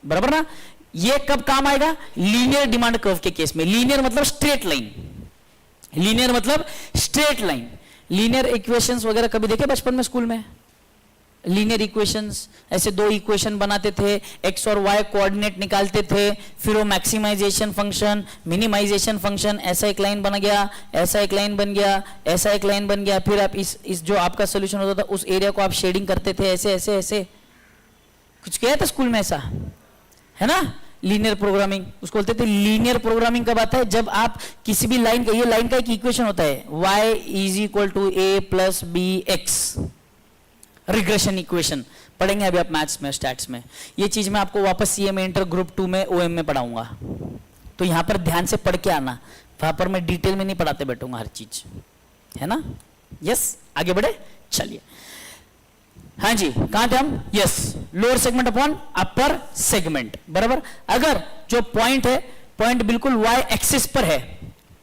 बराबर ना। ये कब काम आएगा? लीनियर डिमांड कर्व के केस में। लीनियर मतलब स्ट्रेट लाइन, लीनियर मतलब स्ट्रेट लाइन। लीनियर इक्वेशंस वगैरह कभी देखे बचपन में स्कूल में? लीनियर इक्वेशंस, ऐसे 2 इक्वेशन बनाते थे, एक्स और वाई कोऑर्डिनेट निकालते थे, फिर वो मैक्सिमाइजेशन फंक्शन, मिनिमाइजेशन फंक्शन, ऐसा एक लाइन बन गया, ऐसा एक लाइन बन गया, ऐसा एक लाइन बन गया, फिर आप इस जो आपका सोल्यूशन होता था उस एरिया को आप शेडिंग करते थे, ऐसे ऐसे ऐसे। कुछ किया था स्कूल में ऐसा, है ना? लीनियर प्रोग्रामिंग, उसको बोलते थे। लीनियर प्रोग्रामिंग कब आता है? जब आप किसी भी लाइन का, ये लाइन का एक इक्वेशन होता है, y is equal to a plus B X, regression equation पढ़ेंगे अभी आप मैथ्स में, स्टैट्स में। ये चीज मैं आपको वापस सीए में, इंटर ग्रुप 2 में, ओएम में पढ़ाऊंगा, तो यहां पर ध्यान से पढ़ के आना, वहां पर मैं डिटेल में नहीं पढ़ाते बैठूंगा हर चीज, है ना? यस, आगे बढ़े, चलिए। हाँ जी, कहां थे हम? Yes, lower segment upon upper segment, बराबर। अगर जो पॉइंट है, पॉइंट बिल्कुल y एक्सिस पर है,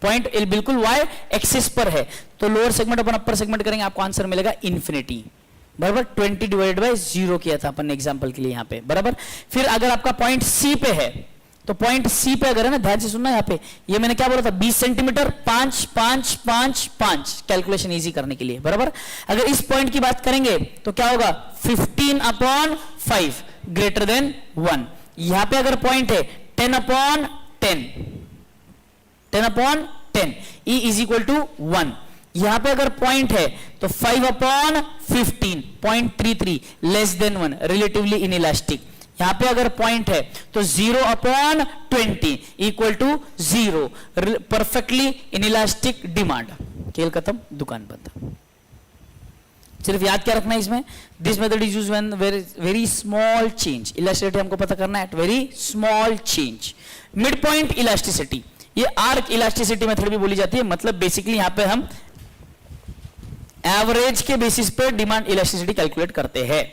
पॉइंट बिल्कुल y एक्सिस पर है, तो lower segment upon upper segment करेंगे, आपको आंसर मिलेगा इन्फिनिटी, बराबर। 20 डिवाइडेड बाय 0 किया था अपन ने एग्जांपल के लिए यहां पे, बराबर। फिर अगर आपका पॉइंट C पे है, तो पॉइंट सी पे अगर है ना, ध्यान से सुनना, यहाँ पे ये मैंने क्या बोला था, 20 सेंटीमीटर, 5 5 5 5, कैलकुलेशन इजी करने के लिए, बराबर। अगर इस पॉइंट की बात करेंगे तो क्या होगा, 15/5 ग्रेटर देन 1। यहां पे अगर पॉइंट है 10/10, 10/10, E इज इक्वल टू 1। यहां पे अगर पॉइंट है तो 5/15, 0.33, लेस देन 1, रिलेटिवली इनइलास्टिक। यहां पे अगर पॉइंट है तो 0/20 equal to 0, perfectly inelastic demand. खेल खत्म, दुकान बंद। सिर्फ याद क्या रखना है इसमें, this method is used when very small change, elasticity हमको पता करना है at very small change. Mid point elasticity, ये आर्क इलास्टिसिटी मेथड भी बोली जाती है, मतलब बेसिकली यहां पे हम एवरेज के बेसिस पे डिमांड इलास्टिसिटी कैलकुलेट करते हैं।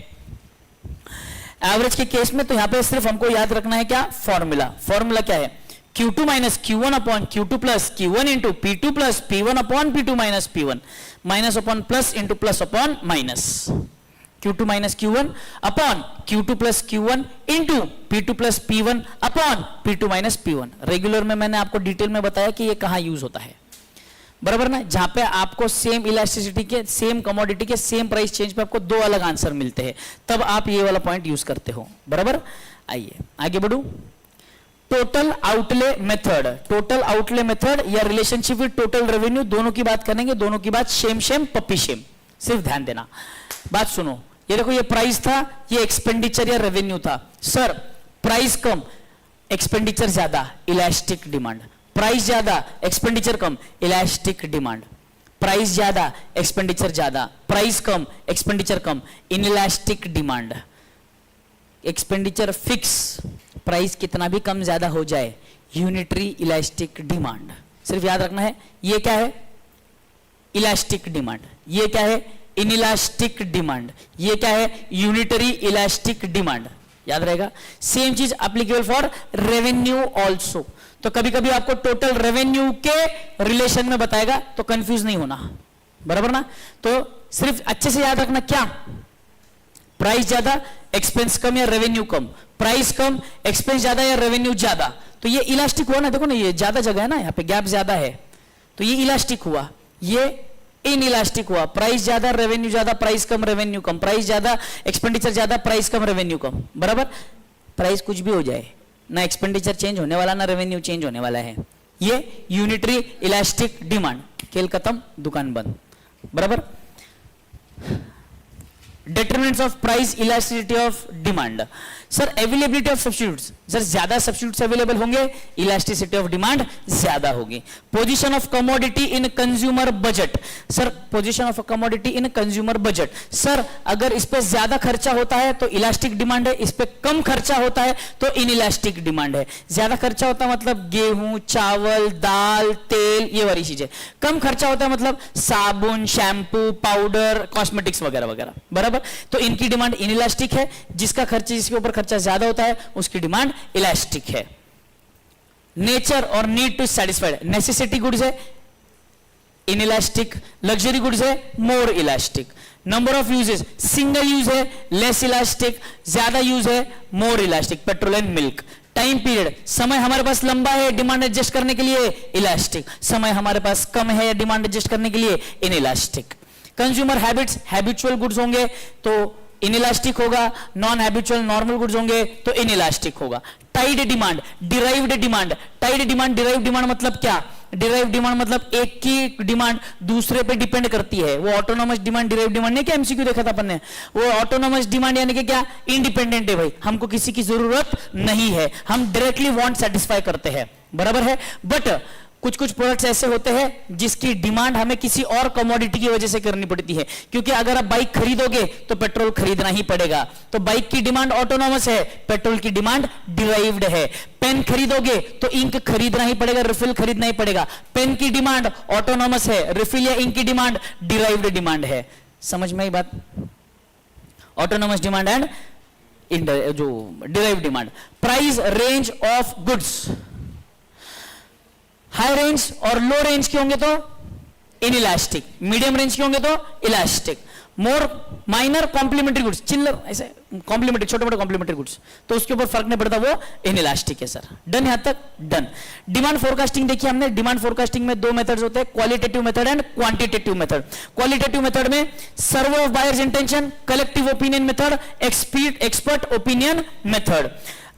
एवरेज के केस में तो यहां पे सिर्फ हमको याद रखना है क्या, फॉर्मूला। फॉर्मूला क्या है, Q2 minus Q1 upon Q2 plus Q1 into P2 plus P1 upon P2 minus P1, minus upon plus into plus upon minus. Q2 minus Q1 upon Q2 plus Q1 into P2 plus P1 upon P2 minus P1। Regular में मैंने आपको detail में बताया कि ये कहां use होता है, बराबर ना, जहां पे आपको सेम इलास्टिसिटी के, सेम कमोडिटी के, सेम प्राइस चेंज पे आपको 2 अलग आंसर मिलते हैं, तब आप ये वाला पॉइंट यूज करते हो, बराबर। आइए आगे बढ़ू। Total outlay method, total outlay method या रिलेशनशिप विद टोटल रेवेन्यू, दोनों की बात करेंगे, दोनों की बात सेम सेम पप्पी सेम। सिर्फ ध्यान देना, बात सुनो। ये देखो, ये प्राइस था, ये एक्सपेंडिचर या रेवेन्यू था। सर प्राइस कम, एक्सपेंडिचर ज्यादा, इलास्टिक डिमांड। प्राइस ज्यादा, एक्सपेंडिचर कम, इलास्टिक डिमांड। प्राइस ज्यादा, एक्सपेंडिचर ज्यादा, प्राइस कम, एक्सपेंडिचर कम, inelastic demand. Expenditure fix, price कितना भी कम ज्यादा हो जाए, यूनिटरी इलास्टिक डिमांड। सिर्फ याद रखना है, ये क्या है, इलास्टिक डिमांड, ये क्या है, इनइलास्टिक डिमांड, ये क्या है, यूनिटरी इलास्टिक डिमांड। याद रहेगा। सेम चीज एप्लीकेबल फॉर रेवेन्यू ऑल्सो। तो कभी कभी आपको टोटल रेवेन्यू के रिलेशन में बताएगा, तो कंफ्यूज नहीं होना, बराबर ना। तो सिर्फ अच्छे से याद रखना, क्या प्राइस ज्यादा एक्सपेंस कम या रेवेन्यू कम, प्राइस कम एक्सपेंस ज्यादा या रेवेन्यू ज्यादा, तो ये इलास्टिक हुआ ना। देखो ना, ये ज्यादा जगह है ना, यहाँ पे गैप ज्यादा है, तो ये इलास्टिक हुआ, ये इन इलास्टिक हुआ। प्राइस ज्यादा रेवेन्यू ज्यादा, प्राइस कम रेवेन्यू कम, प्राइस ज्यादा एक्सपेंडिचर ज्यादा, प्राइस कम रेवेन्यू कम, बराबर। प्राइस कुछ भी हो जाए ना, एक्सपेंडिचर चेंज होने वाला ना रेवेन्यू चेंज होने वाला है। ये यूनिटरी इलास्टिक डिमांड, खेल खत्म दुकान बंद, बराबर। Determinants of price elasticity of demand, sir availability of substitutes, sir ज्यादा सब्स्टिट्यूट्स अवेलेबल होंगे, इलास्टिसिटी ऑफ डिमांड ज्यादा होगी। Position of commodity in consumer budget, sir position of commodity in consumer budget, sir अगर इस पे ज्यादा खर्चा होता है तो इलास्टिक डिमांड है, इस पे कम खर्चा होता है तो इन इलास्टिक डिमांड है। ज्यादा खर्चा होता है मतलब गेहूं, चावल, दाल, तेल, ये वाली चीजें। कम खर्चा होता है मतलब साबुन, शैम्पू, पाउडर, कॉस्मेटिक्स वगैरह वगैरह, बराबर। तो इनकी डिमांड इन इलास्टिक है, जिसका खर्चा, जिसके ऊपर खर्चा ज्यादा होता है उसकी डिमांड इलास्टिक है। नेचर और need to satisfied, necessity goods है इन इलास्टिक, लग्जरी गुड्स है more elastic. Number of uses, single use है लेस इलास्टिक, ज्यादा यूज है more elastic, petrol and milk. Time period, समय हमारे पास लंबा है डिमांड एडजस्ट करने के लिए इलास्टिक, समय हमारे पास कम है डिमांड एडजस्ट करने के लिए inelastic. Consumer habits, habitual goods होंगे तो इन इलास्टिक होगा, नॉन हैबिचुअल नॉर्मल गुड्स होंगे तो इन इलास्टिक होगा। Tied demand, derived demand, tied demand, derived demand मतलब क्या, डिराइव्ड डिमांड मतलब एक की डिमांड दूसरे पे डिपेंड करती है। वो ऑटोनोमस डिमांड, डिराइव्ड डिमांड नहीं, क्या एमसीक्यू देखा था अपन ने, वो ऑटोनोमस डिमांड यानी कि क्या, इंडिपेंडेंट है भाई, हमको किसी की जरूरत नहीं है, हम डायरेक्टली वांट सेटिस्फाई करते हैं, बराबर है। बट कुछ कुछ प्रोडक्ट्स ऐसे होते हैं जिसकी डिमांड हमें किसी और कमोडिटी की वजह से करनी पड़ती है, क्योंकि अगर आप बाइक खरीदोगे तो पेट्रोल खरीदना ही पड़ेगा, तो बाइक की डिमांड ऑटोनोमस है, पेट्रोल की डिमांड डिराइव्ड है। पेन खरीदोगे तो इंक खरीदना ही पड़ेगा, रिफिल खरीदना ही पड़ेगा, पेन की डिमांड ऑटोनोमस है, रिफिल या इंक की डिमांड डिराइव्ड डिमांड है। समझ में आई बात, ऑटोनोमस डिमांड एंड जो derived demand. Price range of goods, high range और लो रेंज के होंगे तो इन इलास्टिक, मीडियम रेंज के होंगे तो इलास्टिक। मोर माइनर कॉम्प्लीमेंट्री गुड्स, चिल्लर ऐसे कॉम्प्लीमेंट्री, छोटे मोटे कॉम्प्लीमेंट्री गुड्स, तो उसके ऊपर फर्क नहीं पड़ता, वो इन इलास्टिक है सर। डन, यहां तक डन। डिमांड फोरकास्टिंग देखिए हमने, डिमांड फोरकास्टिंग में दो मेथड्स होते हैं, qualitative method and quantitative method. Qualitative method में survey of buyers intention, collective opinion method, expert opinion method.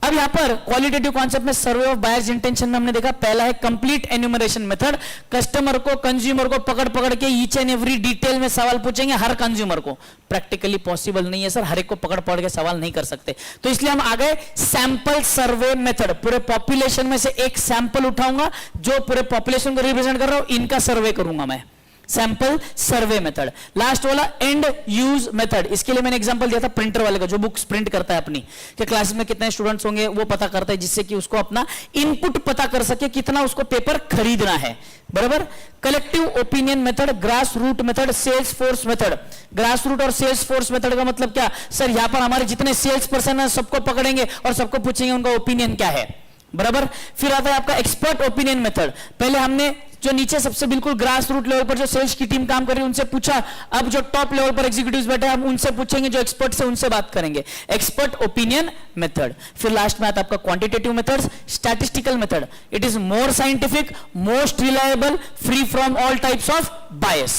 अब यहां पर क्वालिटेटिव कॉन्सेप्ट में सर्वे ऑफ बायर्स इंटेंशन में हमने देखा, पहला है कंप्लीट एन्यूमरेशन मेथड, कस्टमर को, कंज्यूमर को पकड़ पकड़ के ईच एंड एवरी डिटेल में सवाल पूछेंगे हर कंज्यूमर को। प्रैक्टिकली पॉसिबल नहीं है सर, हर एक को पकड़ पकड़ के सवाल नहीं कर सकते, तो इसलिए हम आ गए सैंपल सर्वे मेथड। पूरे पॉपुलेशन में से एक सैंपल उठाऊंगा, जो पूरे पॉपुलेशन को रिप्रेजेंट कर रहा हूं, इनका सर्वे करूंगा मैं, सैंपल सर्वे मेथड। लास्ट वाला एंड यूज मेथड, इसके लिए मैंने एग्जांपल दिया था प्रिंटर वाले का, जो बुक्स प्रिंट करता है अपनी, कि क्लास में कितने स्टूडेंट्स होंगे वो पता करता है, जिससे कि उसको अपना इनपुट पता कर सके कितना उसको पेपर खरीदना है, बराबर। Collective opinion method, grass root method, sales force method. Grass root और सेल्स फोर्स मेथड का मतलब क्या, सर यहां पर हमारे जितने सेल्स पर्सन है सबको पकड़ेंगे और सबको पूछेंगे उनका ओपिनियन क्या है, बराबर। फिर आता है आपका एक्सपर्ट ओपिनियन मेथड, पहले हमने जो नीचे सबसे बिल्कुल ग्रास रूट लेवल पर जो सेल्स की टीम काम कर रही है उनसे पूछा, अब जो टॉप लेवल पर एग्जीक्यूटिव्स बैठे हैं हम उनसे पूछेंगे, जो एक्सपर्ट्स हैं उनसे बात करेंगे, एक्सपर्ट ओपिनियन मेथड। फिर लास्ट में आता है आपका quantitative methods, statistical method, it is more scientific, most reliable, free from all types of बायस।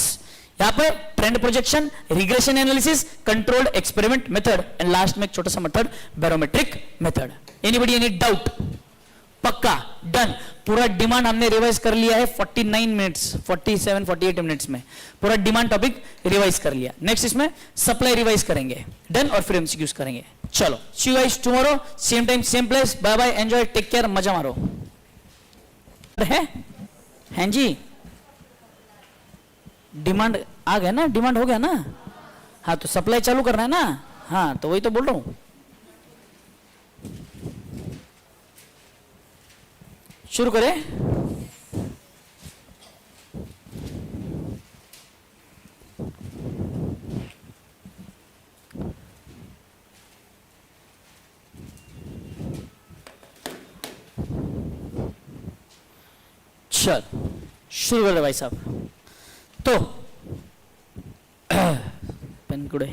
यहां पर trend projection, regression analysis, controlled experiment method, and last में एक छोटा सा method barometric method. Anybody any doubt? पक्का, डन। पूरा demand हमने revise कर लिया है 49 मिनट्स, 47 48 मिनट्स में पूरा डिमांड टॉपिक रिवाइज कर लिया। नेक्स्ट इसमें सप्लाई रिवाइज करेंगे, डन, और फिर एमसीक्यूज करेंगे। चलो, see you guys tomorrow, same time same place, bye bye, enjoy, take care, मजा मारो। है हैं जी, डिमांड आ गया ना, डिमांड हो गया ना, हाँ तो सप्लाई चालू करना है ना, हाँ तो वही तो बोल रहा हूं। शुरू करें। चल शुरू कर रहे भाई साहब। तो पेन कुड़े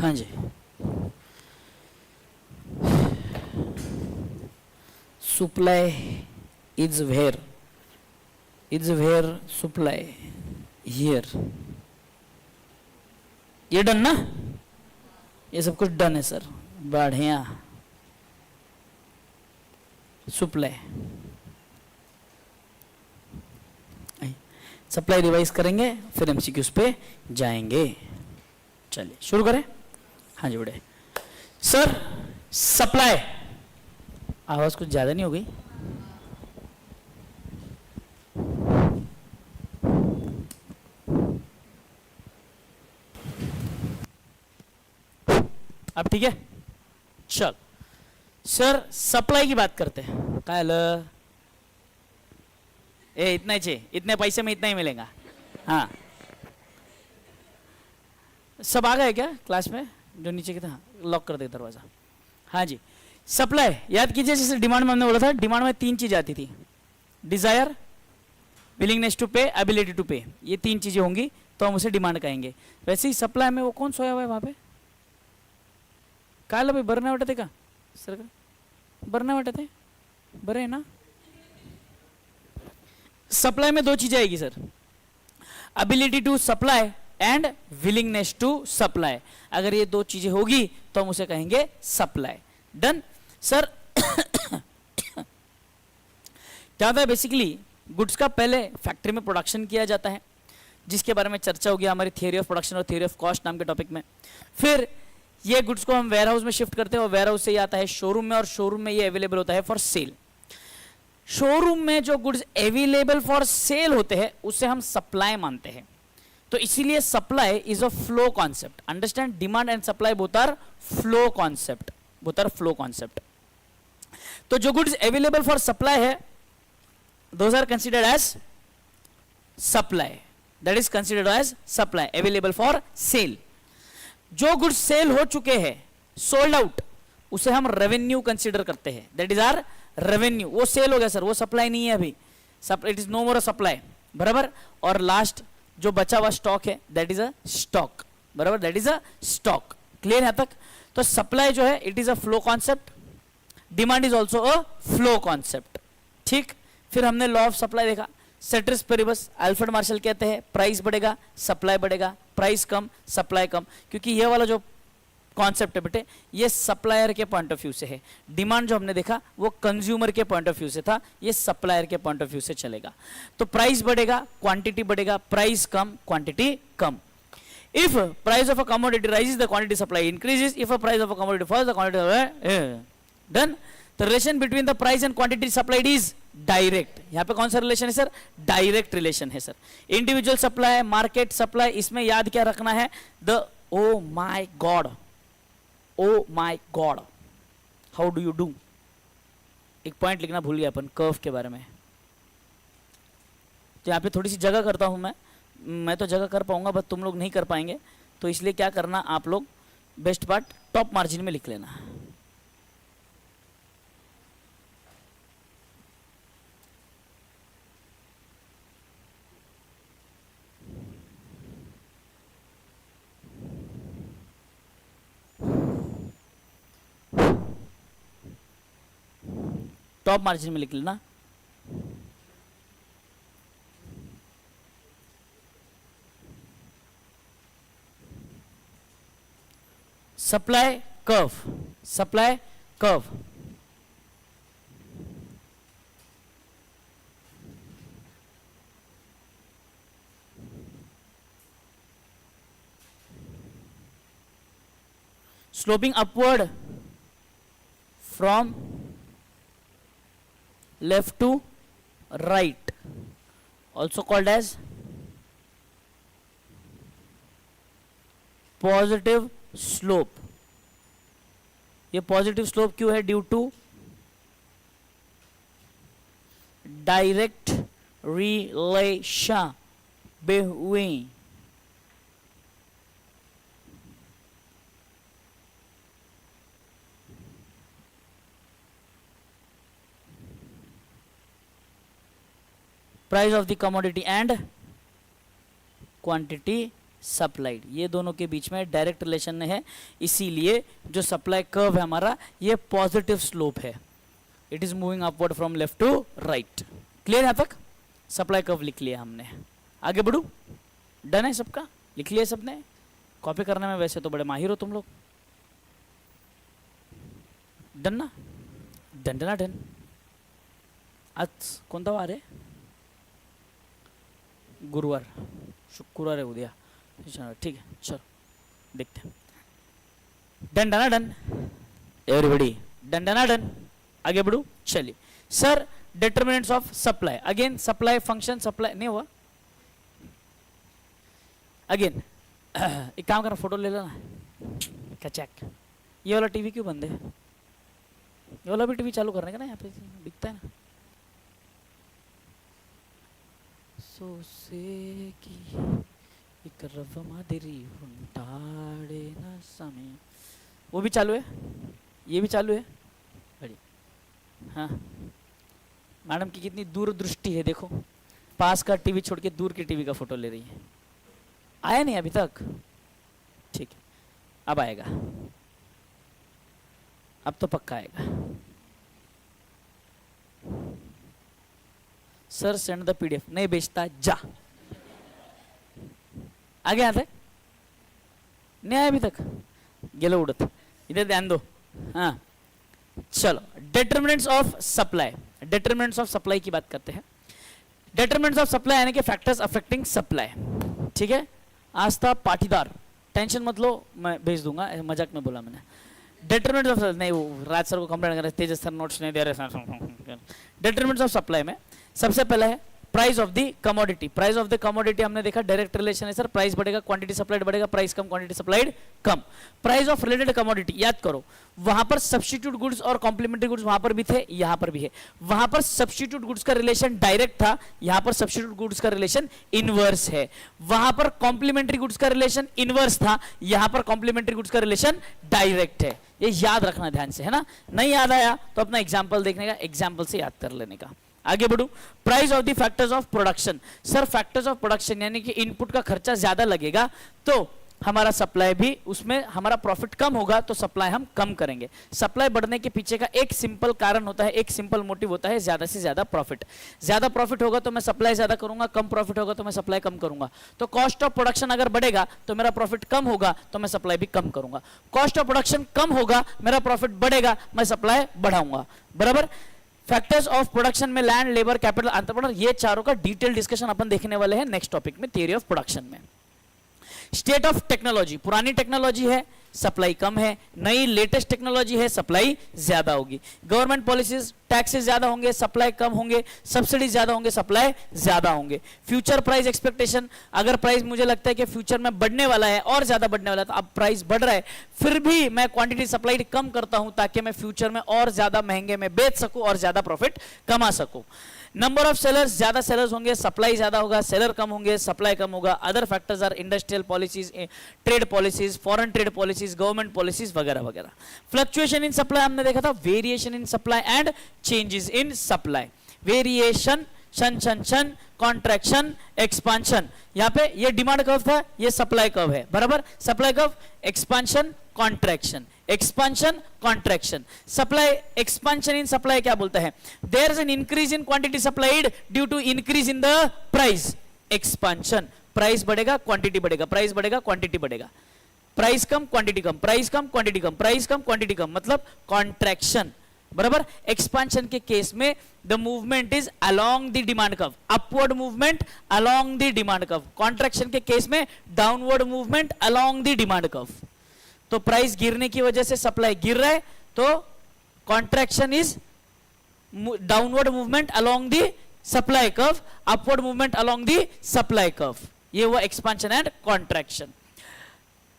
हाँ जी, supply is where supply here, ये डन ना, ये सब कुछ डन है सर, बढ़िया। सप्लाई सप्लाई रिवाइज करेंगे, फिर एमसीक्यूज पे जाएंगे। चलिए शुरू करें। हाँ जी बड़े सर, सप्लाई, आवाज कुछ ज्यादा नहीं हो गई? अब ठीक है। चल सर, सप्लाई की बात करते हैं। काल ए इतना ही चाहिए, इतने पैसे में इतना ही मिलेगा। हाँ सब आ गए क्या क्लास में? जो नीचे की था लॉक कर दे दरवाजा। हाँ जी, सप्लाई याद कीजिए, जैसे डिमांड में हमने बोला था, डिमांड में 3 चीजें आती थी, डिजायर, विलिंगनेस टू पे, एबिलिटी टू पे। ये 3 चीजें होंगी तो हम उसे डिमांड कहेंगे। वैसे ही सप्लाई में वो कौन सोया हुआ है वहां पे? काल भाई बरं नाही वाटत आहे का सर? का बरं नाही वाटत है? बरं है ना? सप्लाई में 2 चीजें आएगी sir, ability to supply and willingness to supply. अगर ये 2 चीजें होगी तो हम उसे कहेंगे सप्लाई। Done sir. क्या होता है बेसिकली, गुड्स का पहले फैक्ट्री में प्रोडक्शन किया जाता है, जिसके बारे में चर्चा होगी हमारी थियरी ऑफ प्रोडक्शन और थियरी ऑफ कॉस्ट नाम के टॉपिक में। फिर ये गुड्स को हम वेयर हाउस में शिफ्ट करते हैं और वेयर हाउस से ये आता है शोरूम में, और शोरूम में ये अवेलेबल होता है फॉर सेल। शोरूम में जो गुड्स अवेलेबल फॉर सेल होते हैं उसे हम सप्लाई मानते हैं। तो इसीलिए supply is a flow concept. Understand, demand and supply both are flow concept, both are flow concept. तो जो गुड्स अवेलेबल फॉर सप्लाई है, those are considered as supply, that is considered as supply, available for sale. जो goods sale हो चुके हैं, sold out, उसे हम revenue consider करते हैं, दैट इज आर रेवेन्यू। वो सेल हो गया सर, वो सप्लाई नहीं है अभी, it is no more a supply, बराबर। और लास्ट जो बचा हुआ स्टॉक है, दैट इज अ स्टॉक, बराबर, that is a stock. Clear यहां तक? तो सप्लाई जो है it is a flow concept, demand is also a flow concept. ठीक, फिर हमने लॉ ऑफ सप्लाई देखा, सेट्रिस पेरिबस, अल्फ्रेड मार्शल कहते हैं प्राइस बढ़ेगा सप्लाई बढ़ेगा, प्राइस कम सप्लाई कम। क्योंकि ये वाला जो कॉन्सेप्ट है बेटे, ये सप्लायर के पॉइंट ऑफ व्यू से है। डिमांड जो हमने देखा वो कंज्यूमर के पॉइंट ऑफ व्यू से था, ये सप्लायर के पॉइंट ऑफ व्यू से चलेगा। तो प्राइस बढ़ेगा, क्वांटिटी बढ़ेगा, प्राइस कम, क्वांटिटी कम। If price of a commodity rises, the quantity supply increases. If a price of a commodity falls, the quantity done. The relation between the price and quantity supplied is direct. यहां पे कौन सा relation है sir? Direct relation है sir. Individual supply, market supply, इसमें याद क्या रखना है? The oh my god, oh my god, how do you do. एक पॉइंट लिखना भूल गया अपन कर्व के बारे में। तो यहाँ पे थोड़ी सी जगह करता हूं मैं तो जगह कर पाऊंगा, बट तुम लोग नहीं कर पाएंगे। तो इसलिए क्या करना, आप लोग बेस्ट पार्ट टॉप मार्जिन में लिख लेना। टॉप मार्जिन में लिख लेना। Supply curve, supply curve, sloping upward from left to right, also called as positive slope. ये पॉजिटिव स्लोप क्यों है? Due to direct relation between price of the commodity and quantity supplied, ये दोनों के बीच में डायरेक्ट रिलेशन है, इसीलिए जो सप्लाई कर्व है हमारा ये पॉजिटिव स्लोप है, it is moving upward from left to right. Clear यहां तक? सप्लाई कर्व लिख लिया हमने, आगे बढ़ू? डन है सबका? लिख लिया सबने? कॉपी करने में वैसे तो बड़े माहिर हो तुम लोग। डन ना? डन डना डन। आज कोणता वार आहे? गुरुवार, शुक्रवार है उद्या, ठीक है चलो देखते हैं। डन डना डन एवरीबडी, डन डना डन। आगे बढ़ू, चलिए sir determinants of supply, again supply function, supply नहीं हुआ अगेन। एक काम करना, फोटो ले लेना क्या चेक। ये वाला टीवी क्यों बंद है? ये वाला भी टीवी चालू करने का ना, यहाँ पे दिखता है ना। सोसेकी एक रवमादिरी हुंटाड़े ना समय, वो भी चालू है, ये भी चालू है, बढ़िया। हाँ मैडम की कितनी दूरदृष्टि है, देखो पास का टीवी छोड़ के दूर की टीवी का फोटो ले रही है। आया नहीं अभी तक? ठीक है अब आएगा, अब तो पक्का आएगा। सर सेंड द पीडीएफ, नहीं बेचता जा। आगे आता है? नहीं आया अभी तक, गेलो उड़त, इधर ध्यान दो। हाँ चलो determinants of supply, determinants of supply की बात करते हैं। डिटरमिनेंट्स ऑफ सप्लाई यानी कि फैक्टर्स अफेक्टिंग सप्लाई, ठीक है। आज था पाटीदार, टेंशन मत लो मैं भेज दूंगा, मजाक में बोला मैंने। डिटरमिनेंट्स ऑफ, नहीं वो राज सर को कंप्लेंट कर रहे, तेजस सर नोट्स नहीं दे रहे। डिटरमिनेंट्स ऑफ सप्लाई में सबसे पहला है price of the commodity. Price of the commodity हमने देखा डायरेक्ट रिलेशन है सर, प्राइस बढ़ेगा क्वांटिटी सप्लाइड बढ़ेगा, प्राइस कम quantity supplied come. Price of related commodity याद करो, वहां पर सब्स्टिट्यूट गुड्स और कॉम्प्लीमेंट्री गुड्स वहां पर भी थे, यहां पर भी है। वहां पर सब्स्टिट्यूट गुड्स का रिलेशन डायरेक्ट था, यहां पर सब्स्टिट्यूट गुड्स का रिलेशन इनवर्स है। वहां पर कॉम्प्लीमेंट्री गुड्स का रिलेशन इनवर्स था, यहां पर कॉम्प्लीमेंट्री गुड्स का रिलेशन डायरेक्ट है। ये याद रखना ध्यान से, है ना। नहीं याद आया तो अपना एग्जाम्पल देखने का, एग्जाम्पल से याद कर लेने का। आगे बढ़ू, price of the factors of production. Sir factors of production यानी कि इनपुट का खर्चा ज्यादा लगेगा तो हमारा सप्लाई भी, उसमें हमारा प्रॉफिट कम होगा तो सप्लाई हम कम करेंगे। सप्लाई बढ़ने के पीछे का एक सिंपल कारण होता है, एक सिंपल मोटिव होता है, ज्यादा से ज्यादा प्रॉफिट। ज्यादा प्रॉफिट होगा तो मैं सप्लाई ज्यादा करूंगा, कम प्रॉफिट होगा तो मैं सप्लाई कम करूंगा। तो कॉस्ट ऑफ प्रोडक्शन अगर बढ़ेगा तो मेरा प्रॉफिट कम होगा तो मैं सप्लाई भी कम करूंगा। कॉस्ट ऑफ प्रोडक्शन कम होगा, मेरा प्रॉफिट बढ़ेगा, मैं सप्लाई बढ़ाऊंगा। बराबर। फैक्टर्स ऑफ प्रोडक्शन में लैंड, लेबर, कैपिटल, एंटरप्रेन्योर, ये चारों का डिटेल डिस्कशन अपन देखने वाले हैं नेक्स्ट टॉपिक में, थियरी ऑफ प्रोडक्शन में। स्टेट ऑफ टेक्नोलॉजी, पुरानी टेक्नोलॉजी है सप्लाई कम है, नई लेटेस्ट टेक्नोलॉजी है सप्लाई ज्यादा होगी। गवर्नमेंट पॉलिसीज, टैक्सेस ज्यादा होंगे सप्लाई कम होंगे, सब्सिडी ज्यादा होंगे सप्लाई ज्यादा होंगे। फ्यूचर प्राइस एक्सपेक्टेशन, अगर प्राइस मुझे लगता है कि फ्यूचर में बढ़ने वाला है और ज्यादा बढ़ने वाला है, तो अब प्राइस बढ़ रहा है फिर भी मैं क्वांटिटी सप्लाइड कम करता हूं ताकि मैं फ्यूचर में और ज्यादा महंगे में बेच सकूं और ज्यादा प्रॉफिट कमा सकूं। नंबर ऑफ सेलर्स, ज्यादा सेलर्स होंगे सप्लाई ज्यादा होगा, सेलर कम होंगे सप्लाई कम होगा। Other factors are industrial policies, trade policies, foreign trade policies, government policies वगैरह वगैरह। फ्लक्चुएशन इन सप्लाई हमने देखा था, variation in supply and changes in supply. Variation, शन शन शन, कॉन्ट्रैक्शन, एक्सपांशन। यहाँ पे ये डिमांड कर्व था, ये सप्लाई कर्व है, बराबर। Supply curve, expansion, contraction, expansion, contraction. Supply, expansion in supply क्या बोलता है? There is an increase in quantity supplied due to increase in the price. Expansion, price बढ़ेगा क्वांटिटी बढ़ेगा, प्राइस बढ़ेगा क्वांटिटी बढ़ेगा। प्राइस कम क्वांटिटी कम, प्राइस कम क्वांटिटी कम, प्राइस कम क्वांटिटी कम, मतलब कॉन्ट्रैक्शन, बराबर। एक्सपांशन के केस में the movement is along the demand curve, upward movement along the demand curve. Contraction के केस में downward movement along the demand curve. तो प्राइस गिरने की वजह से सप्लाई गिर रहा है तो contraction is downward movement along the supply curve, upward movement along the supply curve. ये हुआ एक्सपांशन एंड कॉन्ट्रैक्शन।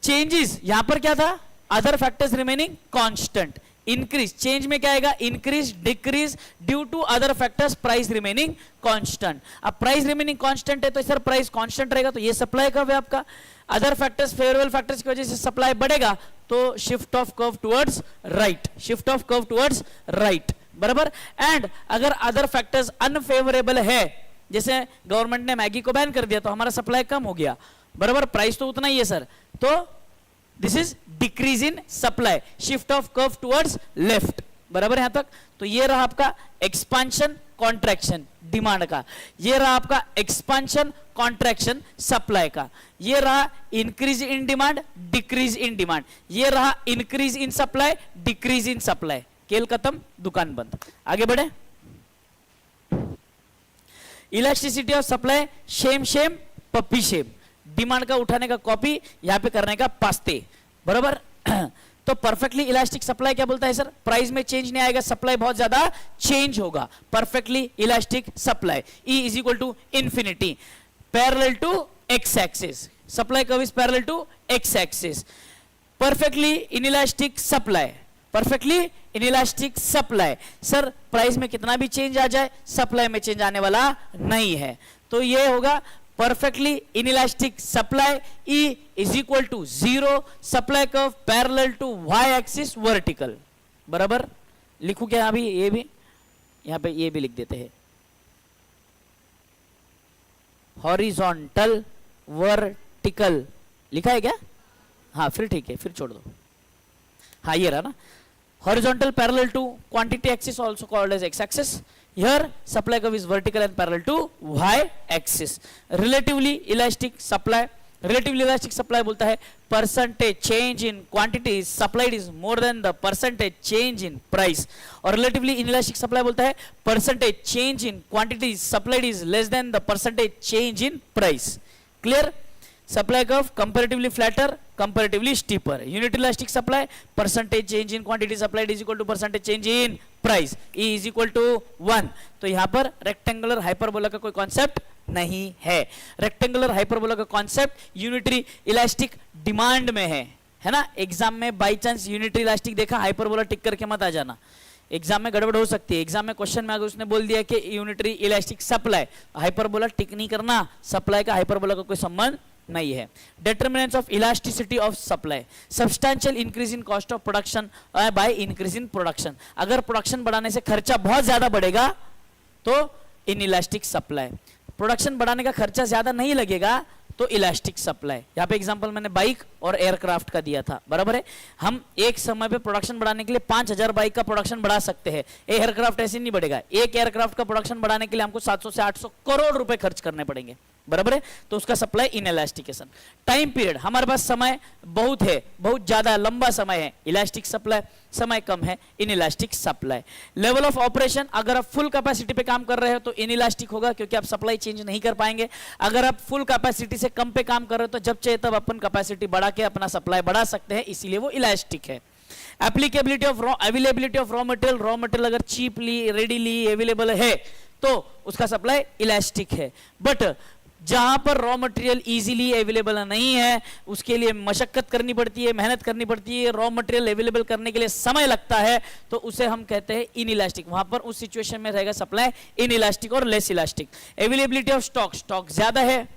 चेंजेस, यहां पर क्या था? Other factors remaining constant. Increase, change में क्या आएगा? Increase, decrease due to other factors, price remaining constant. अब प्राइस रिमेनिंग कांस्टेंट है तो सर प्राइस कांस्टेंट रहेगा तो ये सप्लाई कर्व है आपका। अदर फैक्टर्स, फेवरेबल फैक्टर्स की वजह से सप्लाई बढ़ेगा तो shift of curve towards right, shift of curve towards right, बराबर। एंड अगर अदर फैक्टर्स अनफेवरेबल है जैसे गवर्नमेंट ने मैगी को बैन कर दिया तो हमारा सप्लाई कम हो गया, बराबर, प्राइस तो उतना ही है सर, तो this is decrease in supply, shift of curve towards left, बराबर यहां तक। तो ये रहा आपका एक्सपांशन कॉन्ट्रैक्शन डिमांड का, ये रहा आपका एक्सपांशन कॉन्ट्रैक्शन सप्लाई का, ये रहा increase in demand decrease in demand, ये रहा increase in supply decrease in supply. खेल खत्म, दुकान बंद। आगे बढ़े। Elasticity of supply Shem shame puppy Shem, demand का उठाने का कॉपी, यहां पे करने का पास्ते, बराबर। तो परफेक्टली इलास्टिक सप्लाई क्या बोलता है सर, प्राइस में चेंज नहीं आएगा, सप्लाई बहुत ज्यादा चेंज होगा, perfectly elastic supply. E is equal to infinity, parallel to X axis, supply curve is parallel to X axis. Perfectly inelastic supply, perfectly inelastic supply, sir price में कितना भी change आ जाए supply में change आने वाला नहीं है, तो ये होगा perfectly inelastic supply, E is equal to 0, supply curve parallel to y axis vertical, बराबर। लिखूं क्या अभी, ये भी यहां पे ये भी लिख देते हैं, हॉरिजॉन्टल वर्टिकल लिखा है क्या, हाँ फिर ठीक है, फिर छोड़ दो, हाँ ये रहा ना, horizontal parallel to quantity axis also called as X axis. Here supply curve is vertical and parallel to y axis. Relatively elastic supply, relatively elastic supply बोलता है percentage change in quantity supplied is more than the percentage change in price, और relatively inelastic supply बोलता है percentage change in quantity supplied is less than the percentage change in price. Clear? Supply curve comparatively flatter, comparatively steeper. Unit elastic supply, percentage change in quantity supplied is equal to percentage change in price. E is equal to 1. तो यहाँ पर rectangular hyperbola का कोई concept नहीं है, rectangular hyperbola का concept unitary elastic demand में है ना। एग्जाम में बाई चांस यूनिटरी इलास्टिक देखा, हाइपरबोला टिक करके मत आ जाना, एग्जाम में गड़बड़ हो सकती है। एग्जाम में क्वेश्चन में अगर उसने बोल दिया कि यूनिटरी इलास्टिक सप्लाई, हाइपरबोला टिक नहीं करना, सप्लाई का हाइपरबोला का कोई संबंध नहीं है। Determinants of elasticity of supply, substantial increase in cost of production by increase in production, अगर प्रोडक्शन बढ़ाने से खर्चा बहुत ज्यादा बढ़ेगा तो इनइलास्टिक सप्लाई, प्रोडक्शन बढ़ाने का खर्चा ज्यादा नहीं लगेगा तो इलास्टिक सप्लाई। यहाँ पे एग्जांपल मैंने बाइक और एयरक्राफ्ट का दिया था, बराबर है। हम एक समय पे प्रोडक्शन बढ़ाने के लिए 5000 बाइक का प्रोडक्शन बढ़ा सकते हैं, एयरक्राफ्ट ऐसे नहीं बढ़ेगा। एक एयरक्राफ्ट का प्रोडक्शन बढ़ाने के लिए हमको 700 से 800 करोड़ रुपए खर्च करने पड़ेंगे, बराबर है। तो उसका सप्लाई इनइलास्टिकेशन। टाइम पीरियड, हमारे पास समय बहुत है, बहुत ज्यादा लंबा समय है, इलास्टिक सप्लाई, समय कम है, inelastic supply. Level of operation, अगर आप फुल कैपेसिटी पे काम कर रहे हो तो इनइलास्टिक होगा क्योंकि आप सप्लाई चेंज नहीं कर पाएंगे। अगर आप फुल कैपेसिटी से कम पे काम कर रहे हो तो जब चाहे तब अपन कैपेसिटी बढ़ा के अपना सप्लाई बढ़ा सकते हैं, इसीलिए वो इलास्टिक है। Applicability of availability of raw material, raw material अगर चीपली रेडीली अवेलेबल है तो उसका सप्लाई इलास्टिक है। बट जहां पर रॉ मटेरियल इजीली अवेलेबल नहीं है, उसके लिए मशक्कत करनी पड़ती है, मेहनत करनी पड़ती है, रॉ मटेरियल अवेलेबल करने के लिए समय लगता है, तो उसे हम कहते हैं इनइलास्टिक। वहां पर उस सिचुएशन में रहेगा सप्लाई इनइलास्टिक और less elastic. Availability of stock, stock ज्यादा है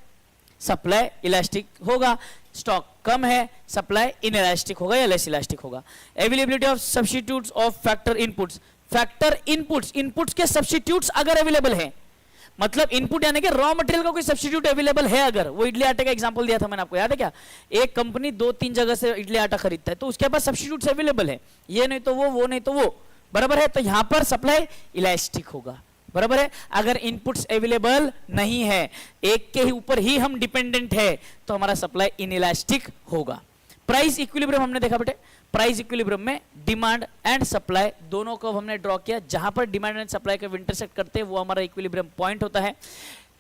सप्लाई इलास्टिक होगा, स्टॉक कम है सप्लाई इनइलास्टिक होगा या लेस इलास्टिक होगा। Availability of substitutes of factor inputs, factor inputs, inputs के सब्स्टिट्यूट्स अगर अवेलेबल है, मतलब इनपुट यानी कि रॉ मटेरियल का कोई सब्स्टिट्यूट अवेलेबल है, अगर वो इडली आटे का एग्जांपल दिया था मैंने आपको, याद है क्या? एक कंपनी 2-3 जगह से इडली आटा खरीदता है तो उसके पास सब्स्टिट्यूट्स अवेलेबल है, ये नहीं तो वो नहीं तो वो, बराबर है। तो यहां पर सप्लाई इलास्टिक होगा, बराबर है। अगर इनपुट्स अवेलेबल नहीं है, एक के ही ऊपर ही हम डिपेंडेंट है, तो हमारा सप्लाई इनइलास्टिक होगा। प्राइस इक्विलिब्रियम हमने देखा बेटे, प्राइस इक्विलिब्रियम में डिमांड एंड सप्लाई दोनों को हमने ड्रॉ किया, जहां पर डिमांड एंड सप्लाई को इंटरसेक्ट करते हैं वो हमारा इक्विलिब्रियम पॉइंट होता है।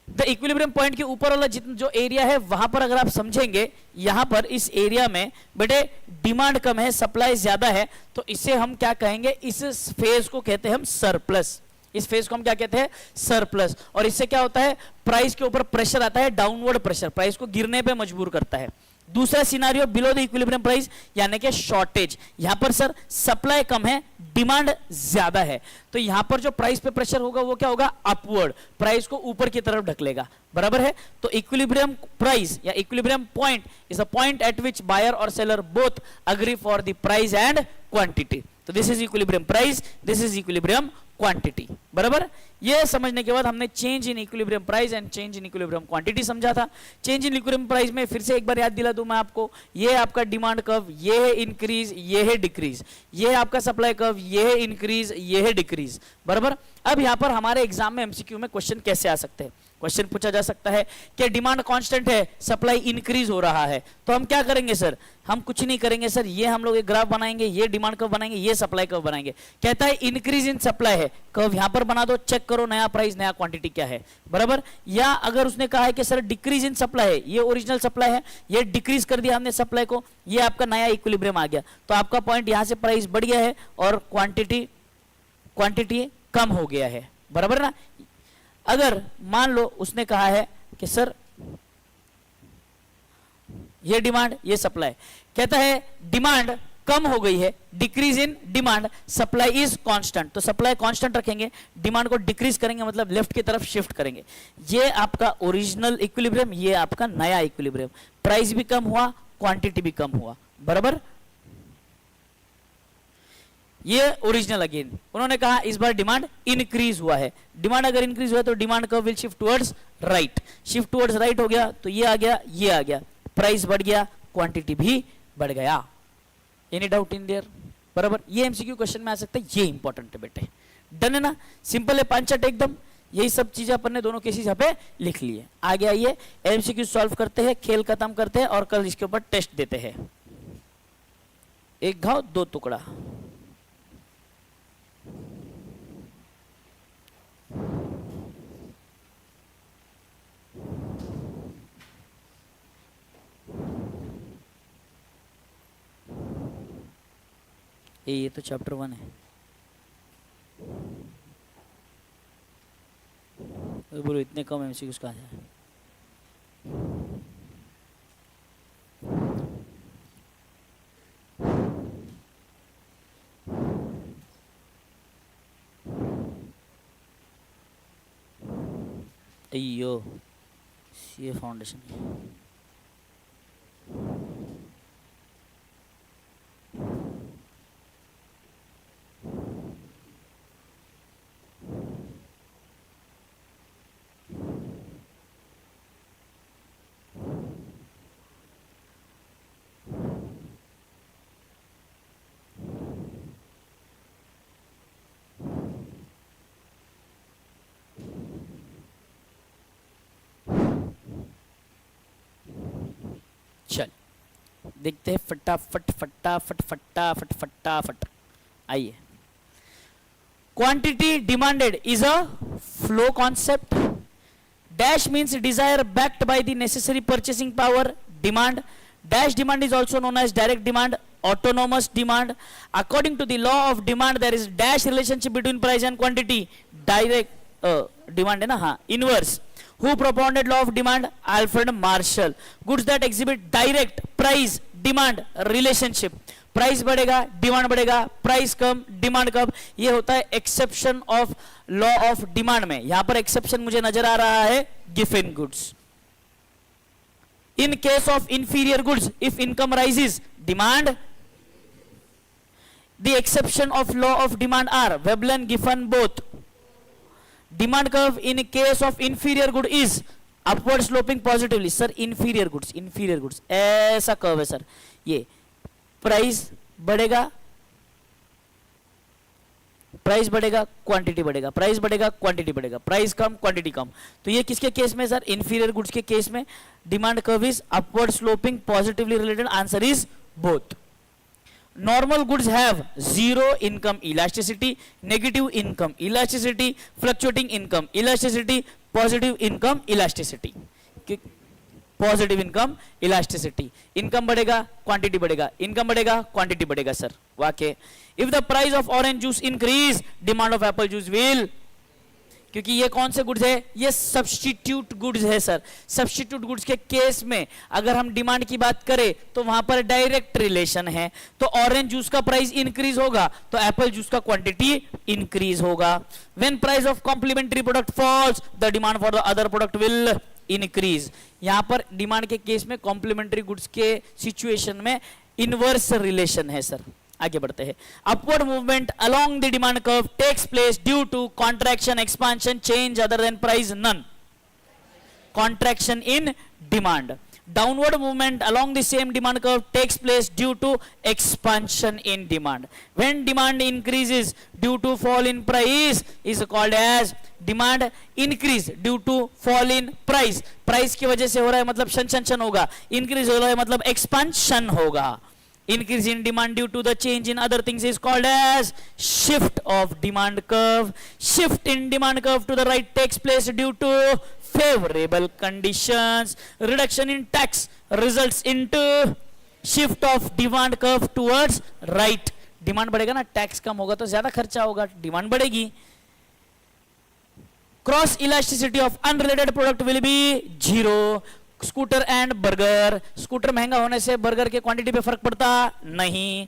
द इक्विलिब्रियम पॉइंट के ऊपर वाला जितना जो एरिया है वहां पर अगर आप समझेंगे, यहां पर इस एरिया में बेटे डिमांड कम है सप्लाई ज्यादा है, तो इसे हम क्या कहेंगे, इस फेज को कहते हैं हम सरप्लस, इस फेज को हम क्या कहते हैं सरप्लस। और इससे क्या होता है, प्राइस के ऊपर प्रेशर आता है, डाउनवर्ड प्रेशर, प्राइस को गिरने पे मजबूर करता है। दूसरा scenario below the equilibrium price यानी कि शॉर्टेज, यहां पर सर सप्लाई कम है डिमांड ज्यादा है, तो यहां पर जो प्राइस पे प्रेशर होगा वो क्या होगा, अपवर्ड, प्राइस को ऊपर की तरफ ढकलेगा, बराबर है। तो इक्विलिब्रियम प्राइस या equilibrium point is a point at which buyer और seller both agree for the price and quantity. तो this is equilibrium price, this is equilibrium quantity. बराबर, ये समझने के बाद हमने change in equilibrium price and change in equilibrium quantity समझा था। चेंज इन इक्विलिब्रियम प्राइस में फिर से एक बार याद दिला दूं मैं आपको, ये है आपका डिमांड कर्व, ये है इंक्रीज, ये है डिक्रीज, ये है आपका सप्लाई कर्व, ये है इंक्रीज, ये है डिक्रीज। बराबर, अब यहां पर हमारे एग्जाम में एमसीक्यू में क्वेश्चन कैसे आ सकते हैं, क्वेश्चन पूछा जा सकता है कि डिमांड कांस्टेंट है, सप्लाई इंक्रीज हो रहा है, तो हम क्या करेंगे सर? हम कुछ नहीं करेंगे सर, ये हम लोग एक ग्राफ बनाएंगे, ये डिमांड कर्व बनाएंगे, ये सप्लाई कर्व बनाएंगे। कहता है इंक्रीज इन सप्लाई है, कर्व यहां पर बना दो, चेक करो नया प्राइस नया क्वांटिटी क्या है। बराबर, या अगर उसने कहा है कि सर डिक्रीज इन सप्लाई है, ये ओरिजिनल सप्लाई है, ये डिक्रीज कर दिया हमने सप्लाई को, ये आपका नया इक्विलिब्रियम आ गया, तो आपका पॉइंट यहां से प्राइस बढ़ गया है और क्वांटिटी कम हो गया है। बराबर ना? अगर मान लो उसने कहा है कि सर ये डिमांड ये सप्लाई, कहता है डिमांड कम हो गई है, decrease in demand, supply is constant, तो सप्लाई कांस्टेंट रखेंगे, डिमांड को डिक्रीज करेंगे मतलब लेफ्ट की तरफ शिफ्ट करेंगे। ये आपका ओरिजिनल इक्विलिब्रियम, ये आपका नया इक्विलिब्रियम, प्राइस भी कम हुआ, क्वांटिटी भी कम हुआ। बराबर, ये ओरिजिनल अगेन, उन्होंने कहा इस बार डिमांड इंक्रीज हुआ है, डिमांड अगर इंक्रीज हुआ तो demand curve will shift towards right, shift towards right हो गया तो ये आ गया, ये आ गया, प्राइस बढ़ गया, क्वांटिटी भी बढ़ गया। Any doubt in their? बराबर, ये एमसीक्यू क्वेश्चन में आ सकता है, ये इंपॉर्टेंट है बेटे। डन है ना? सिंपल है, पांचट एकदम। यही सब चीजें अपन ने दोनों केसेस यहाँ पे लिख ली है। आगे आइए एमसीक्यू सॉल्व करते हैं, खेल खत्म करते हैं और कल इसके ऊपर टेस्ट देते हैं। एक घाव दो टुकड़ा। ये तो चैप्टर 1 है। बोलो इतने कम एमसीक्यूज कहाँ जाए? अयो, ये फाउंडेशन चल देखते हैं फटाफट फटाफट फटाफट फटाफट। आइए, quantity demanded is a flow concept, dash means desire backed by the necessary purchasing power, demand dash demand is also known as direct demand, autonomous demand. According to the law of demand there is dash relationship between price and quantity, direct demand है ना, हाँ, inverse. Who propounded law of demand? Alfred Marshall. Goods that exhibit direct price demand relationship, price बढ़ेगा demand बढ़ेगा, price कम demand कम, ये होता है exception of law of demand में। यहां पर एक्सेप्शन मुझे नजर आ रहा है given goods. In case of inferior goods, if income rises, demand, the exception of law of demand are Veblen, Giffen, both. Demand curve in case of inferior good is upward sloping positively. Sir, inferior goods, ऐसा curve है sir. ये price बढ़ेगा, price बढ़ेगा, quantity बढ़ेगा, price बढ़ेगा, quantity बढ़ेगा, price कम, quantity कम। तो ये किसके केस में सर? इंफीरियर गुड्स के केस में demand curve is upward sloping positively related, answer is both. Normal goods have zero income elasticity, negative income elasticity, fluctuating income elasticity, positive income elasticity. Positive income elasticity, income बढ़ेगा quantity बढ़ेगा, income बढ़ेगा quantity बढ़ेगा sir, वाकई। If the price of orange juice increase, demand of Apple juice will, क्योंकि ये कौन से goods है? ये सब्स्टिट्यूट गुड्स है सर। सब्स्टिट्यूट गुड्स के केस में अगर हम डिमांड की बात करें तो वहां पर डायरेक्ट रिलेशन है, तो ऑरेंज जूस का प्राइस इंक्रीज होगा तो एप्पल जूस का क्वांटिटी इंक्रीज होगा। When price of complementary product falls, the demand for the other product will increase. यहां पर डिमांड के केस में कॉम्प्लीमेंट्री गुड्स के सिचुएशन में इनवर्स रिलेशन है सर। आगे बढ़ते हैं. Upward movement along the demand curve takes place due to contraction, expansion, change other than price, none. Contraction in demand. Downward movement along the same demand curve takes place due to expansion in demand. When demand increases due to fall in price is called as demand increase due to fall in price. Price की वजह से हो रहा है मतलब शन होगा. Increase हो रहा है मतलब expansion होगा. Increase in demand due to the change in other things is called as shift of demand curve. Shift in demand curve to the right takes place due to favorable conditions. Reduction in tax results into shift of demand curve towards right. Demand बढ़ेगा ना, tax कम होगा तो ज्यादा खर्चा होगा, demand बढ़ेगी. Cross elasticity of unrelated product will be 0. Scooter and burger. Scooter महंगा होने से बर्गर के क्वांटिटी पे फर्क पड़ता नहीं.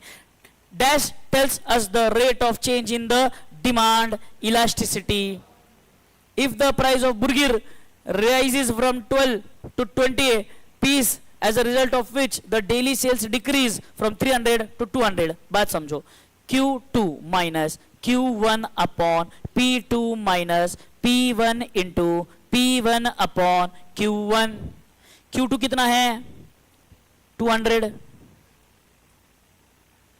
Dash tells us the rate of change in the demand elasticity. If the price of burger rises from 12 to 20 piece as a result of which the daily sales decrease from 300 to 200. बात समझो. Q2 minus Q1 upon P2 minus P1 into P1 upon Q1. Q2 कितना है? 200.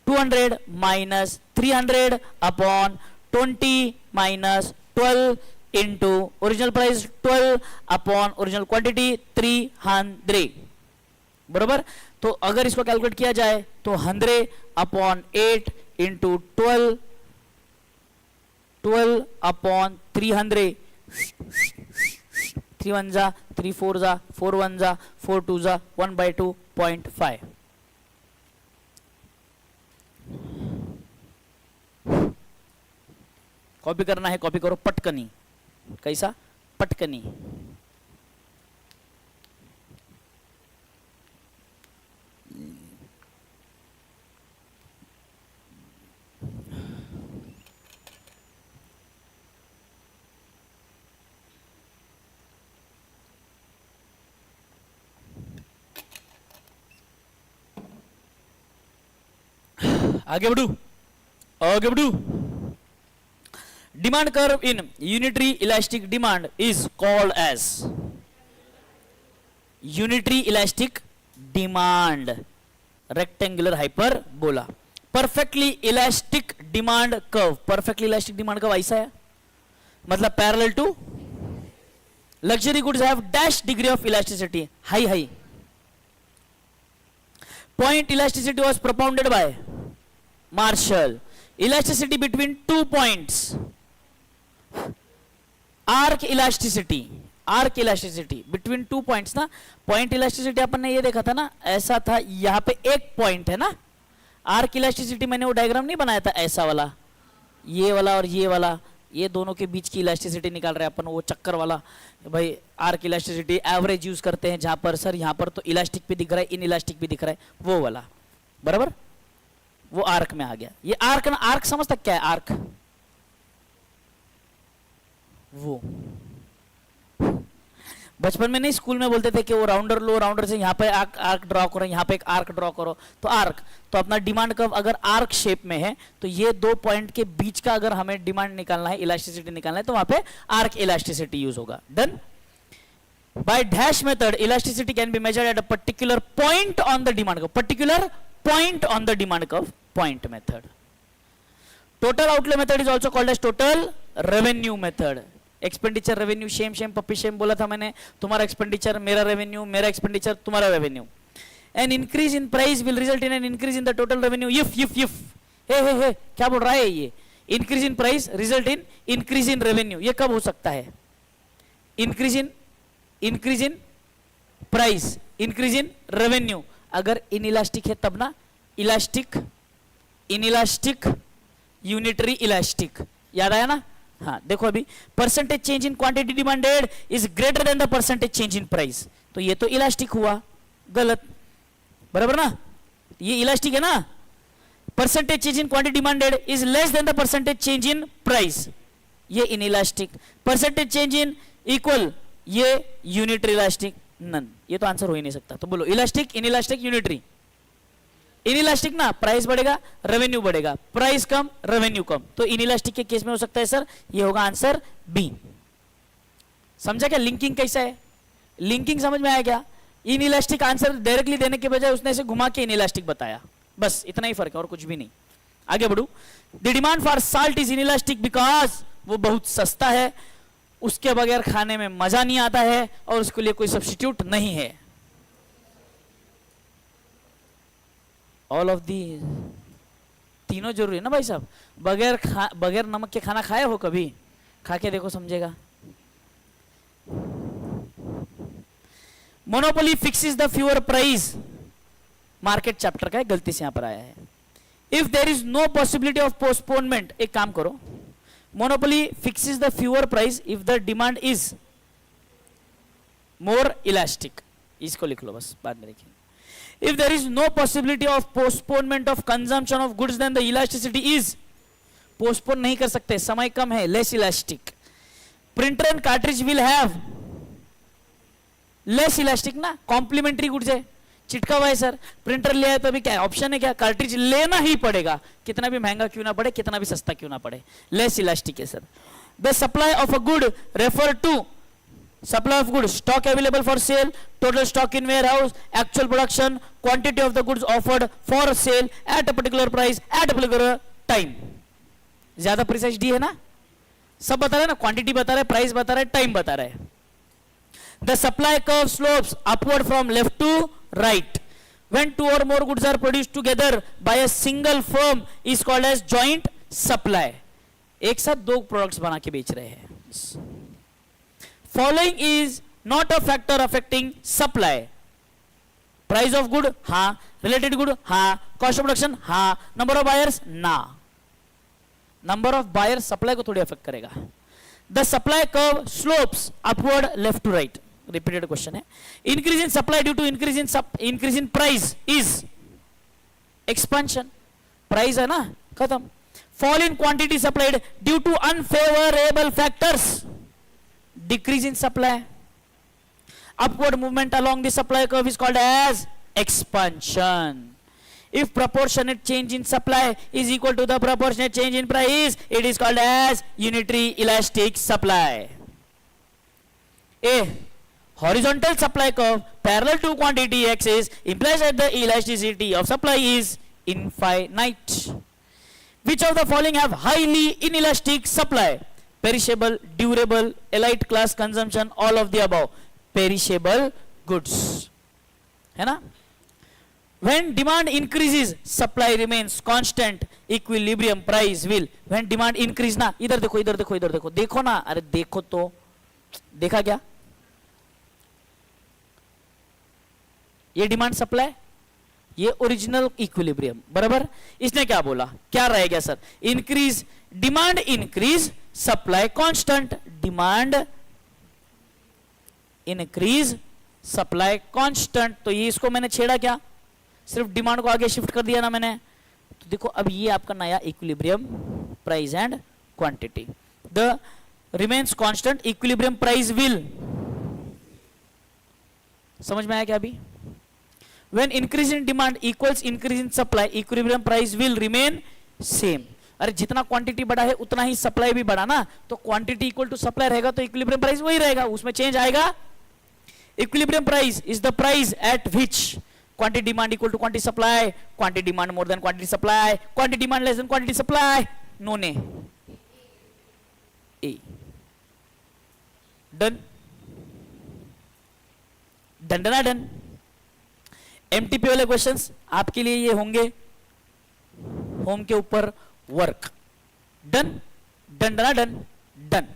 200 minus 300 upon 20 minus 12 into original price 12 upon original quantity 300. बरोबर. तो अगर इसको calculate किया जाए तो 100 upon 8 into 12 upon 300. 3 1 जा 3 4 जा 4 1 जा 4 2 जा 1/2.5. कॉपी करना है, कॉपी करो पटकनी. कैसा? पटकनी. आगे बढ़ू, आगे बढ़ू. Demand curve in unitary elastic demand is called as unitary elastic demand rectangular hyperbola. Perfectly elastic demand curve. Perfectly elastic demand curve ऐसा है, मतलब parallel to luxury goods have dash degree of elasticity, high. Point elasticity was propounded by Marshall. Elasticity between 2 points. Arc elasticity between 2 points ना. Point elasticity अपन ने ये देखा था ना, ऐसा था, यहाँ पे एक पॉइंट है ना. आर्क इलास्टिसिटी मैंने वो डायग्राम नहीं बनाया था ऐसा वाला, ये वाला और ये वाला, ये दोनों के बीच की इलास्टिसिटी निकाल रहे हैं अपन, वो चक्कर वाला. भाई आर्क इलास्टिसिटी एवरेज यूज करते हैं, जहां पर सर यहाँ पर तो इलास्टिक भी दिख रहा है, इन इलास्टिक भी दिख रहा है, वो वाला. बराबर, वो आर्क में आ गया. ये आर्क ना, आर्क समझ तक क्या है? आर्क वो बचपन में नहीं, स्कूल में बोलते थे कि वो राउंडर लो, राउंडर से यहाँ पे आर्क ड्रॉ करो, यहाँ पे एक आर्क ड्रॉ करो. तो आर्क, तो अपना डिमांड कर्व अगर आर्क शेप में है तो ये 2 पॉइंट के बीच का अगर हमें डिमांड निकालना है, इलास्टिसिटी निकालना है, तो वहां पे आर्क इलास्टिसिटी यूज होगा. Done. By dash method elasticity can be measured at a particular point on the demand curve. Particular point on the demand curve, point method. Total outlay method is also called as total revenue method. Expenditure revenue, shame puppy shame बोला था मैंने. तुम्हारा expenditure मेरा revenue, मेरा expenditure तुम्हारा revenue. An increase in price will result in an increase in the total revenue if हे क्या बोल रहा है ये? Increase in price result in increase in revenue. ये कब हो सकता है? Increase in price, increase in revenue. अगर इनइलास्टिक है तब ना. Elastic, inelastic, unitary elastic. याद आया ना? हाँ, देखो अभी percentage change in quantity demanded is greater than the percentage change in price. तो ये तो इलास्टिक हुआ, गलत. बराबर ना? ये इलास्टिक है ना. Percentage change in quantity demanded is less than the percentage change in price, ये inelastic. Percentage change in equal, ये यूनिटरी इलास्टिक. नन. ये तो आंसर हो ही नहीं सकता. तो बोलो इलास्टिक, इनइलास्टिक, यूनिटरी. इनइलास्टिक ना प्राइस बढ़ेगा रेवेन्यू बढ़ेगा, प्राइस कम रेवेन्यू कम, तो इनइलास्टिक के केस में हो सकता है सर, ये होगा आंसर बी। समझा क्या लिंकिंग कैसा है? लिंकिंग समझ में आया क्या? इनइलास्टिक आंसर डायरेक्टली देने के बजाय उसने इसे घुमा के इनइलास्टिक बताया, बस इतना ही फर्क है और कुछ भी नहीं। आगे बढ़ू। The demand for salt is inelastic because वो बहुत सस्ता है, उसके बगैर खाने में मजा नहीं आता है और उसके लिए कोई सब्स्टिट्यूट नहीं है। ऑल ऑफ दी तीनों जरूरी है ना भाई साहब। बगैर नमक के खाना खाए हो कभी? खा के देखो समझेगा। Monopoly fixes the fewer price, market chapter का है, गलती से यहां पर आया है। If there is no possibility of postponement, एक काम करो, monopoly fixes the fewer price if the demand is more elastic, इसको लिख लो बस, बाद में देखेंगे। If there is no possibility of postponement of consumption of goods, then the elasticity is, postpone नहीं कर सकते, समय कम है, less elastic. Printer and cartridge will have less elastic ना, complementary goods है, चिटका हुआ है सर, प्रिंटर ले आए तो अभी क्या ऑप्शन है क्या? कार्ट्रिज लेना ही पड़ेगा, कितना भी महंगा क्यों ना पड़े, कितना भी सस्ता क्यों ना पड़े, लेस इलास्टिक है sir. The supply of a good refer to supply of goods, stock available for sale, total stock in warehouse, actual production, quantity of the goods offered for sale at a particular price at a particular time. ज्यादा precise D है ना, सब बता रहे हैं ना, quantity बता रहे हैं, प्राइस बता रहे हैं, टाइम बता रहे हैं। The supply curve slopes upward from left to right when two or more goods are produced together by a single firm is called as joint supply. एक साथ दो प्रोडक्ट्स बना के बेच रहे हैं। Following is not a factor affecting supply. Price of good, हाँ, related good, हाँ, cost of production, हाँ, number of buyers, ना। Number of buyers supply को थोड़ी affect करेगा। The supply curve slopes upward left to right. Repeated question है। Increase in supply due to increase in price is expansion. Price है ना, खत्म। Fall in quantity supplied due to unfavorable factors. Decrease in supply. Upward movement along the supply curve is called as expansion. If proportionate change in supply is equal to the proportionate change in price, it is called as unitary elastic supply. A horizontal supply curve parallel to quantity axis implies that the elasticity of supply is infinite. Which of the following have highly inelastic supply? Perishable, durable, elite class consumption, all of the above. Perishable goods, है ना? When demand increases, supply remains constant. Equilibrium price will. When demand increase ना, इधर देखो, इधर देखो, इधर देखो, देखो ना, अरे देखो तो, देखा क्या? ये डिमांड सप्लाई, ये ओरिजिनल इक्विलिब्रियम, बराबर? इसने क्या बोला, क्या रहेगा sir? Increase, demand increase, supply constant, demand increase, supply constant. तो ये इसको मैंने छेड़ा क्या, सिर्फ डिमांड को आगे शिफ्ट कर दिया ना मैंने। तो देखो अब ये आपका नया equilibrium price and quantity, the remains constant, equilibrium price will, समझ में आया क्या अभी? When increase in demand equals increase in supply, equilibrium price will remain same. अरे जितना क्वांटिटी बढ़ा है उतना ही सप्लाई भी बढ़ा ना, तो क्वांटिटी इक्वल टू सप्लाई रहेगा तो इक्विलिब्रियम प्राइस वही रहेगा, उसमें चेंज आएगा? Equilibrium price is the price at which quantity demand equal to quantity supply, quantity demand more than quantity supply, quantity demand less than quantity supply, नो ने ए। Done, done, done. MTP वाले questions आपके लिए ये होंगे home के ऊपर work. Done, done, done, done, done.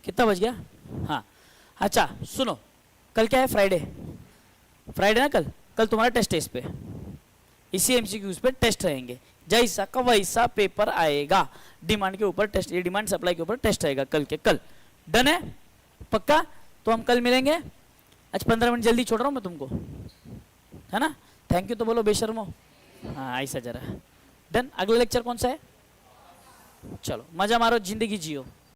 कितना बज गया? हाँ, अच्छा सुनो, कल क्या है? फ्राइडे, फ्राइडे ना, कल तुम्हारा टेस्ट है, इस पे, इसी एमसीक्यूज पे टेस्ट रहेंगे, जैसा का वैसा पेपर आएगा, डिमांड के ऊपर टेस्ट, ये डिमांड सप्लाई के ऊपर टेस्ट आएगा कल के कल। डन है? पक्का? तो हम कल मिलेंगे। आज 15 मिनट जल्दी छोड़ रहा हूँ मैं तुमको, है ना? थैंक यू तो बोलो बेशर्मो। हाँ ऐसा जरा। डन। अगला लेक्चर कौन सा है? चलो मजा मारो, जिंदगी जियो।